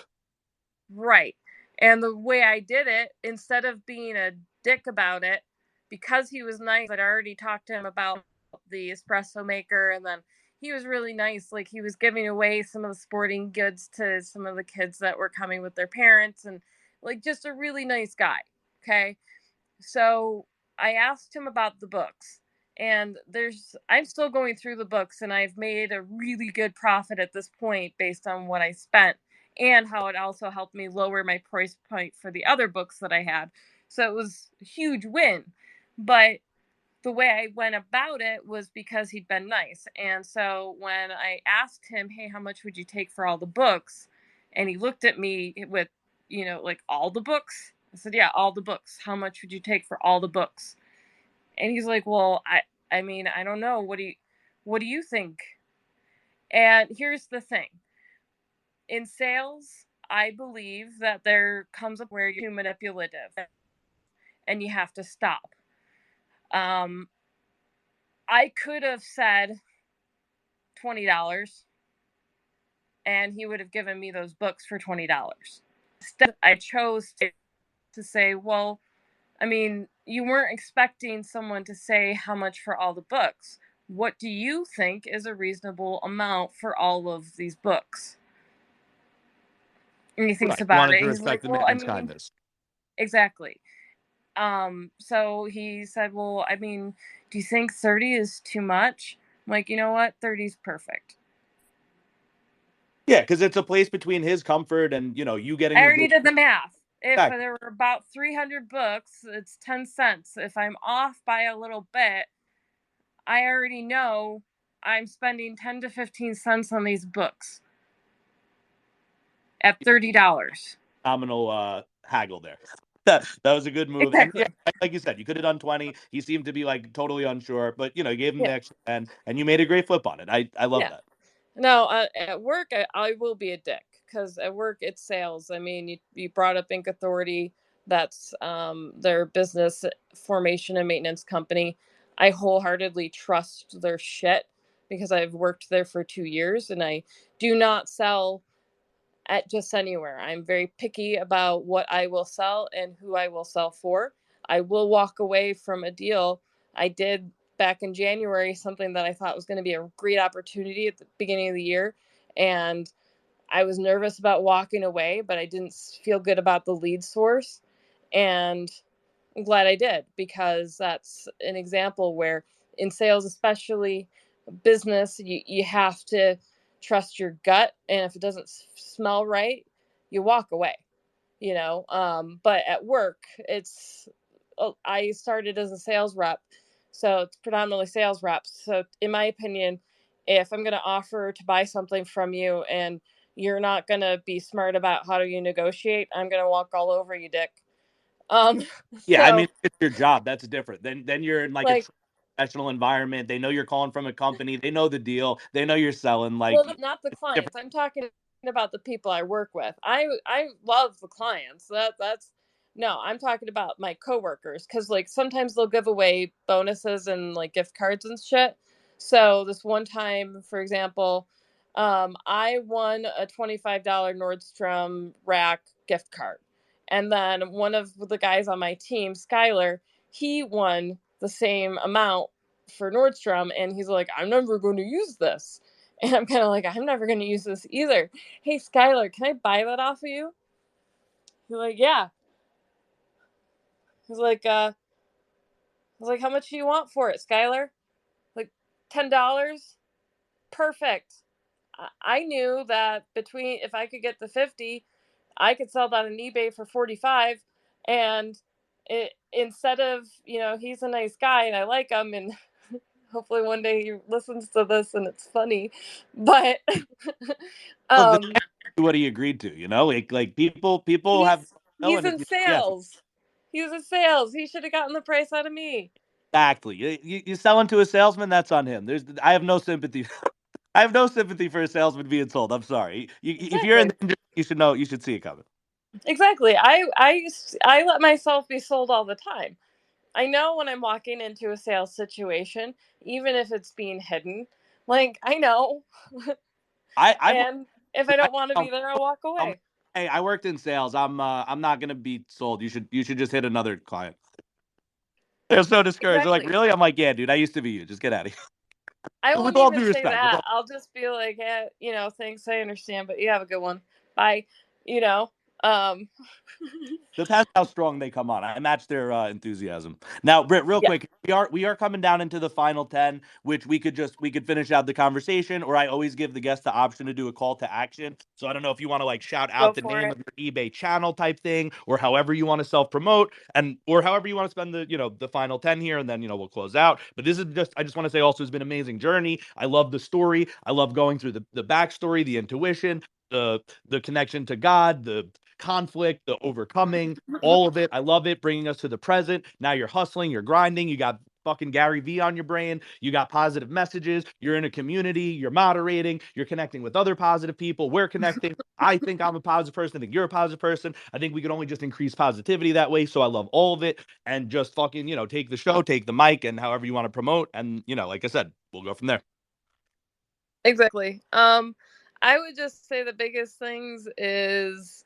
right. And the way I did it, instead of being a dick about it, because he was nice, I'd already talked to him about the espresso maker, and then he was really nice. Like, he was giving away some of the sporting goods to some of the kids that were coming with their parents, and like just a really nice guy. Okay. So I asked him about the books, and I'm still going through the books, and I've made a really good profit at this point based on what I spent and how it also helped me lower my price point for the other books that I had. So it was a huge win. But the way I went about it was because he'd been nice. And so when I asked him, "Hey, how much would you take for all the books?" And he looked at me with, like, "All the books?" I said, "Yeah, all the books. How much would you take for all the books?" And he's like, "Well, I mean, I don't know. What do you think?" And here's the thing. In sales, I believe that there comes a point where you're too manipulative and you have to stop. Um, I could have said $20 and he would have given me those books for $20. Instead, I chose to say, "Well, I mean, you weren't expecting someone to say how much for all the books. What do you think is a reasonable amount for all of these books?" And he thinks Right. You about wanted it. to He's respect like, the "Well, I man's mean, kindness. exactly." So he said, "Well, I mean, do you think 30 is too much?" I'm like, "You know what? 30 is perfect." Yeah, because it's a place between his comfort and you I getting a already good did the math. If back. there were about 300 books, it's 10 cents. If I'm off by a little bit, I already know I'm spending 10 to 15 cents on these books at $30. Phenomenal haggle there. That was a good move. And yeah, Exactly. like you said, you could have done 20. He seemed to be like totally unsure, but you gave him the Yeah. extra 10 and you made a great flip on it. I love Yeah. that. Now, at work, I will be a dick because at work it's sales. I mean, you brought up Ink Authority. That's their business formation and maintenance company. I wholeheartedly trust their shit because I've worked there for 2 years, and I do not sell at just anywhere. I'm very picky about what I will sell and who I will sell for. I will walk away from a deal. I did back in January something that I thought was going to be a great opportunity at the beginning of the year. And I was nervous about walking away, but I didn't feel good about the lead source. And I'm glad I did, because that's an example where in sales, especially business, you have to trust your gut. And if it doesn't smell right, you walk away, you know. But at work, I started as a sales rep. So it's predominantly sales reps. So in my opinion, if I'm going to offer to buy something from you and you're not going to be smart about how do you negotiate, I'm going to walk all over you, dick. Um, Yeah, I mean, so it's your job. That's different. Then you're in like a like, professional environment. They know you're calling from a company. They know the deal. They know you're selling. well, Like not the it's different. clients. I'm talking about the people I work with. I love the clients. That's no, I'm talking about my coworkers, because like sometimes they'll give away bonuses and like gift cards and shit. So this one time, for example, I won a $25 Nordstrom Rack gift card, and then one of the guys on my team, Skylar, he won the same amount for Nordstrom, and he's like, I'm never going to use this. And I'm kind of like, I'm never going to use this either. Hey, Skylar, can I buy that off of you? He's like, yeah. He's like, I was like, how much do you want for it, Skylar? Like, $10? Perfect. I knew that between, if I could get the 50, I could sell that on eBay for 45. And instead of, he's a nice guy and I like him, and hopefully one day he listens to this and it's funny. But Well, this um is what he agreed to. Like people have he's and if in you yes, sales. He was in sales. He should have gotten the price out of me. exactly. You selling to a salesman, that's on him. I have no sympathy. I have no sympathy for a salesman being sold. I'm sorry. If you're in Exactly. the industry, you should know. You should see it coming. Exactly. I let myself be sold all the time. I know when I'm walking into a sales situation, even if it's being hidden. Like, I know. I've And if I I, don't want to be there, I'll walk I'm, away. hey, I worked in sales. I'm not gonna be sold. You should just hit another client. They're so discouraged. They're like, Exactly. really? I'm like, yeah, dude. I used to be you. Just get out of I here. With won't all even due say respect. With that. all I'll just be like, thanks, I understand, but you have a good one. Bye. You know. Um Depends how strong they come on. I match their enthusiasm. Now, Britt, real yeah, quick, we are coming down into the final 10, which we could finish out the conversation, or I always give the guest the option to do a call to action. So I don't know if you want to like shout go out the for name it. of your eBay channel type thing, or however you want to self promote, and or however you want to spend the final 10 here, and then we'll close out. But this is just I just want to say also it's been an amazing journey. I love the story. I love going through the backstory, the intuition, the connection to God, the conflict, the overcoming, all of it. I love it, bringing us to the present. Now you're hustling, you're grinding, you got fucking Gary V on your brain, you got positive messages, you're in a community, you're moderating, you're connecting with other positive people, we're connecting. I think I'm a positive person, I think you're a positive person. I think we can only just increase positivity that way. So I love all of it, and just fucking, take the show, take the mic, and however you want to promote. And, like I said, we'll go from there. Exactly. I would just say the biggest things is,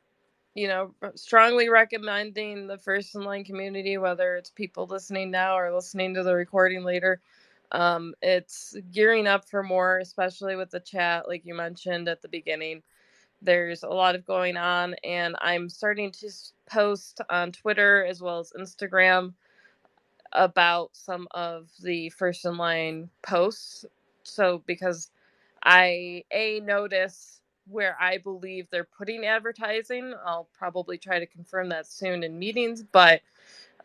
strongly recommending the First in Line community, whether it's people listening now or listening to the recording later. It's gearing up for more, especially with the chat, like you mentioned at the beginning. There's a lot of going on, and I'm starting to post on Twitter as well as Instagram about some of the First in Line posts. So, because I notice where I believe they're putting advertising. I'll probably try to confirm that soon in meetings, but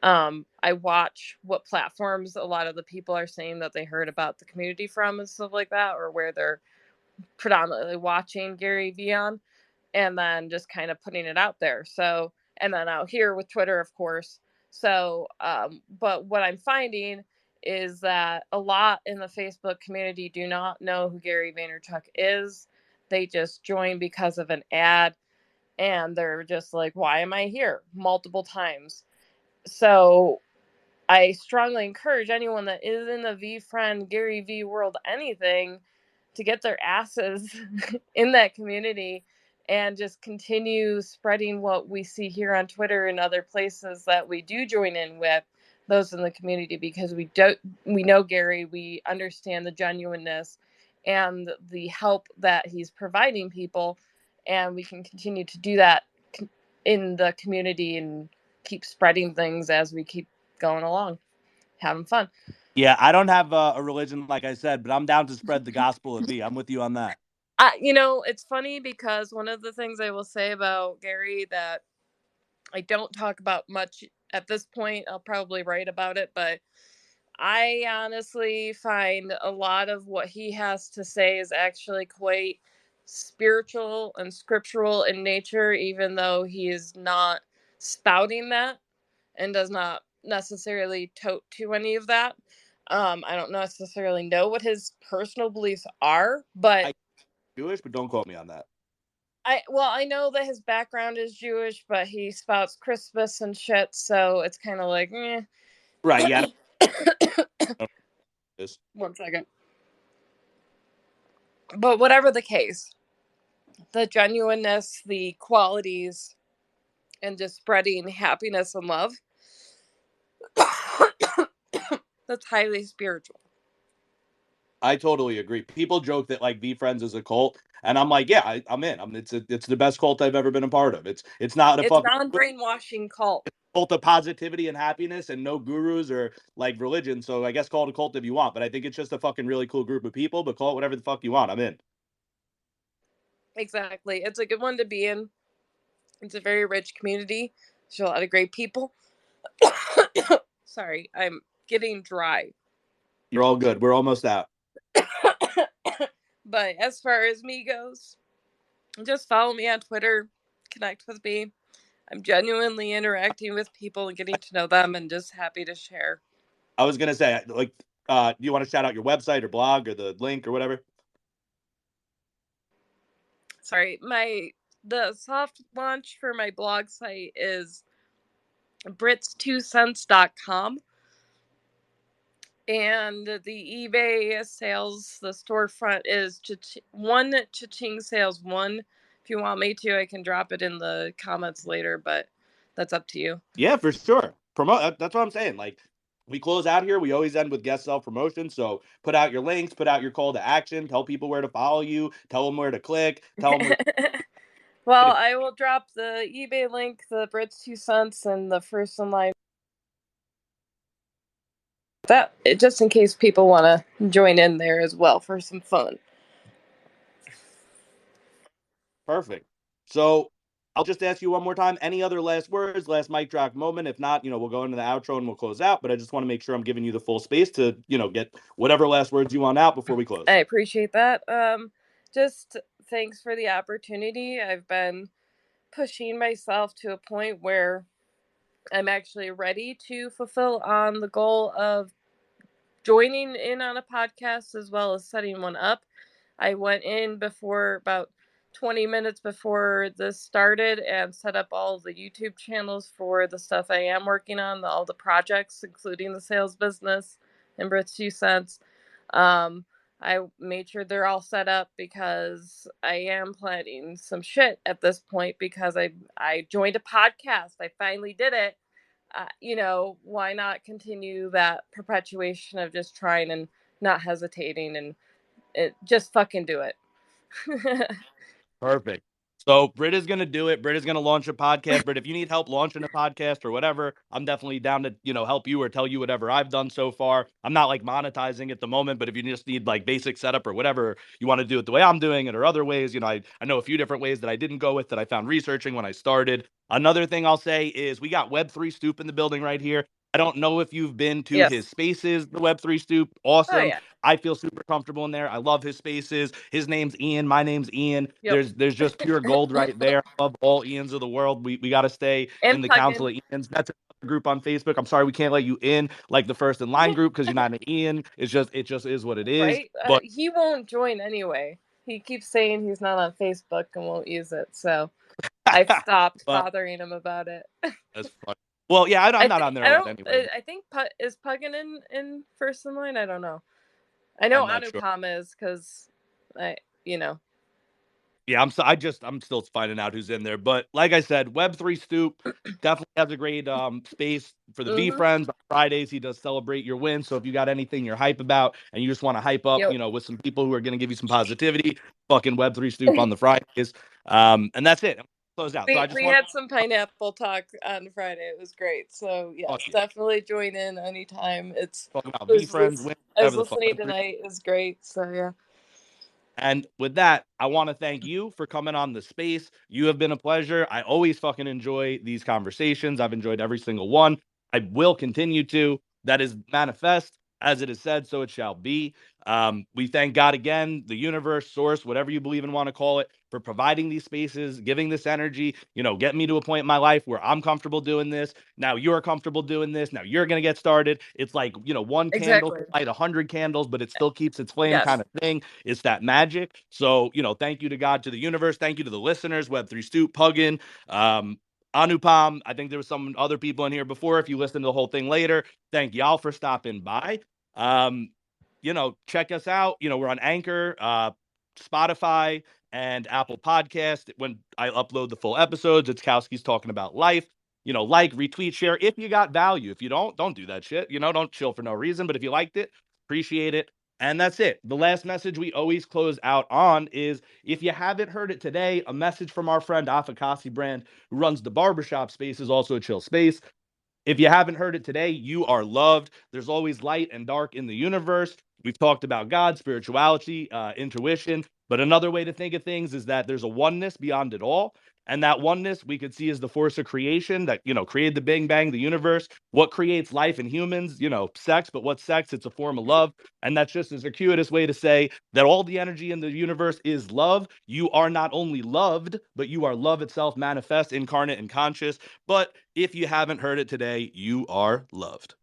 I watch what platforms a lot of the people are saying that they heard about the community from and stuff like that, or where they're predominantly watching Gary Vee on, and then just kind of putting it out there. So, and then out here with Twitter, of course. So, but what I'm finding is that a lot in the Facebook community do not know who Gary Vaynerchuk is. They just join because of an ad, and they're just like, why am I here? Multiple times. So I strongly encourage anyone that is in the V friend, Gary V world, anything, to get their asses in that community and just continue spreading what we see here on Twitter and other places that we do join in with those in the community, because we know Gary, we understand the genuineness and the help that he's providing people, and we can continue to do that in the community and keep spreading things as we keep going along, having fun. Yeah, I don't have a religion, like I said, but I'm down to spread the gospel of V. I'm with you on that. It's funny because one of the things I will say about Gary that I don't talk about much at this point, I'll probably write about it, but I honestly find a lot of what he has to say is actually quite spiritual and scriptural in nature, even though he is not spouting that and does not necessarily tote to any of that. I don't necessarily know what his personal beliefs are, but I Jewish, but don't quote me on that. I know that his background is Jewish, but he spouts Christmas and shit, so it's kind of like, eh. Right? Yeah. I don't know this. 1 second. But whatever the case, the genuineness, the qualities, and just spreading happiness and love, that's highly spiritual. I totally agree. People joke that like V Friends is a cult, and I'm like, yeah, I'm in. It's the best cult I've ever been a part of. It's not a It's fucking non-brainwashing cult. cult of positivity and happiness and no gurus or like religion. So I guess call it a cult if you want, but I think it's just a fucking really cool group of people. But call it whatever the fuck you want. I'm in. Exactly. It's a good one to be in. It's a very rich community. There's a lot of great people. Sorry, I'm getting dry. You're all good. We're almost out. But as far as me goes, just follow me on Twitter, connect with me. I'm genuinely interacting with people and getting to know them and just happy to share. I was gonna say, like, do you want to shout out your website or blog or the link or whatever? Sorry, the soft launch for my blog site is brits2cents.com, and the eBay sales, the storefront is one cha-ching sales one. If you want me to, I can drop it in the comments later, but that's up to you. Yeah, for sure. Promote. That's what I'm saying. Like, we close out here. We always end with guest self promotion. So put out your links, put out your call to action, tell people where to follow you, tell them where to click, tell them where. Well, I will drop the eBay link, the Brits 2 cents, and the first in line. That just in case people want to join in there as well for some fun. Perfect. So I'll just ask you one more time. Any other last words, last mic drop moment? If not, we'll go into the outro and we'll close out. But I just want to make sure I'm giving you the full space to, get whatever last words you want out before we I close. appreciate that. Just thanks for the opportunity. I've been pushing myself to a point where I'm actually ready to fulfill on the goal of joining in on a podcast as well as setting one up. I went in before about 20 minutes before this started and set up all the YouTube channels for the stuff I am working on, all the projects, including the sales business and Brits 2 cents. Um, I made sure they're all set up because I am planning some shit at this point because I joined a podcast. I finally did it. Why not continue that perpetuation of just trying and not hesitating and just fucking do it. Perfect. So Britt is gonna do it. Britt is gonna launch a podcast. Britt, if you need help launching a podcast or whatever, I'm definitely down to help you or tell you whatever I've done so far. I'm not like monetizing at the moment, but if you just need like basic setup or whatever you want to do it the way I'm doing it or other ways, I know a few different ways that I didn't go with that I found researching when I started. Another thing I'll say is we got Web3 Stoop in the building right here. I don't know if you've been to his Yes. spaces, the Web3 Stoop. Oh Awesome. yeah. I feel super comfortable in there. I love his spaces. His name's Ian. My name's Ian. Yep. There's just pure gold right there. I love all Ians of the world. We got to stay in And the Council Puggin. of Ians. That's a group on Facebook. I'm sorry we can't let you in like the first in line group because you're not an Ian. It just is what it is. Right? But He won't join anyway. He keeps saying he's not on Facebook and won't use it. So I've stopped but bothering him about it. that's fun. Well, yeah, I'm I not think on there I a lot don't. anyway. I think is Puggin in first in line. I don't know. I know I'm not sure. Anupam is because I you know Yeah, I'm still finding out who's in there. But like I said, Web3 Stoop definitely has a great space for the V mm-hmm. friends. On Fridays he does celebrate your win. So if you got anything you're hype about and you just want to hype up, Yep. with some people who are gonna give you some positivity, fucking Web3 Stoop on the Fridays. And that's it. Close out. So I just We want had some pineapple talk on Friday. It was great. So to yes, fuck you. definitely join in anytime. Talk about It V was friends, win, I was whatever the fuck. listening Web3. tonight. It was great. So yeah. And with that, I want to thank you for coming on the space. You have been a pleasure. I always fucking enjoy these conversations. I've enjoyed every single one. I will continue to. That is manifest. As it is said, so it shall be. We thank God again, the universe, source, whatever you believe and want to call it, for providing these spaces, giving this energy, getting me to a point in my life where I'm comfortable doing this. Now you're comfortable doing this. Now you're going to get started. It's like, one candle Exactly. to light 100 candles, but it still keeps its flame kind Yes. of thing. It's that magic. So, thank you to God, to the universe. Thank you to the listeners, Web3 Stoop, Puggin, um, Anupam. I think there was some other people in here before. If you listen to the whole thing later, thank y'all for stopping by. Um, check us out. We're on Anchor, Spotify, and Apple Podcast. When I upload the full episodes, it's Kowski's talking about life. Like, retweet, share if you got value. If you don't do that shit. Don't chill for no reason. But if you liked it, appreciate it. And that's it. The last message we always close out on is, if you haven't heard it today, a message from our friend Afakasi Brand, who runs the barbershop space, is also a chill space. If you haven't heard it today, you are loved. There's always light and dark in the universe. We've talked about God, spirituality, intuition. But another way to think of things is that there's a oneness beyond it all. And that oneness we could see as the force of creation that, created the Big Bang, the universe. What creates life in humans? Sex. But what's sex? It's a form of love. And that's just a circuitous way to say that all the energy in the universe is love. You are not only loved, but you are love itself, manifest, incarnate, and conscious. But if you haven't heard it today, you are loved.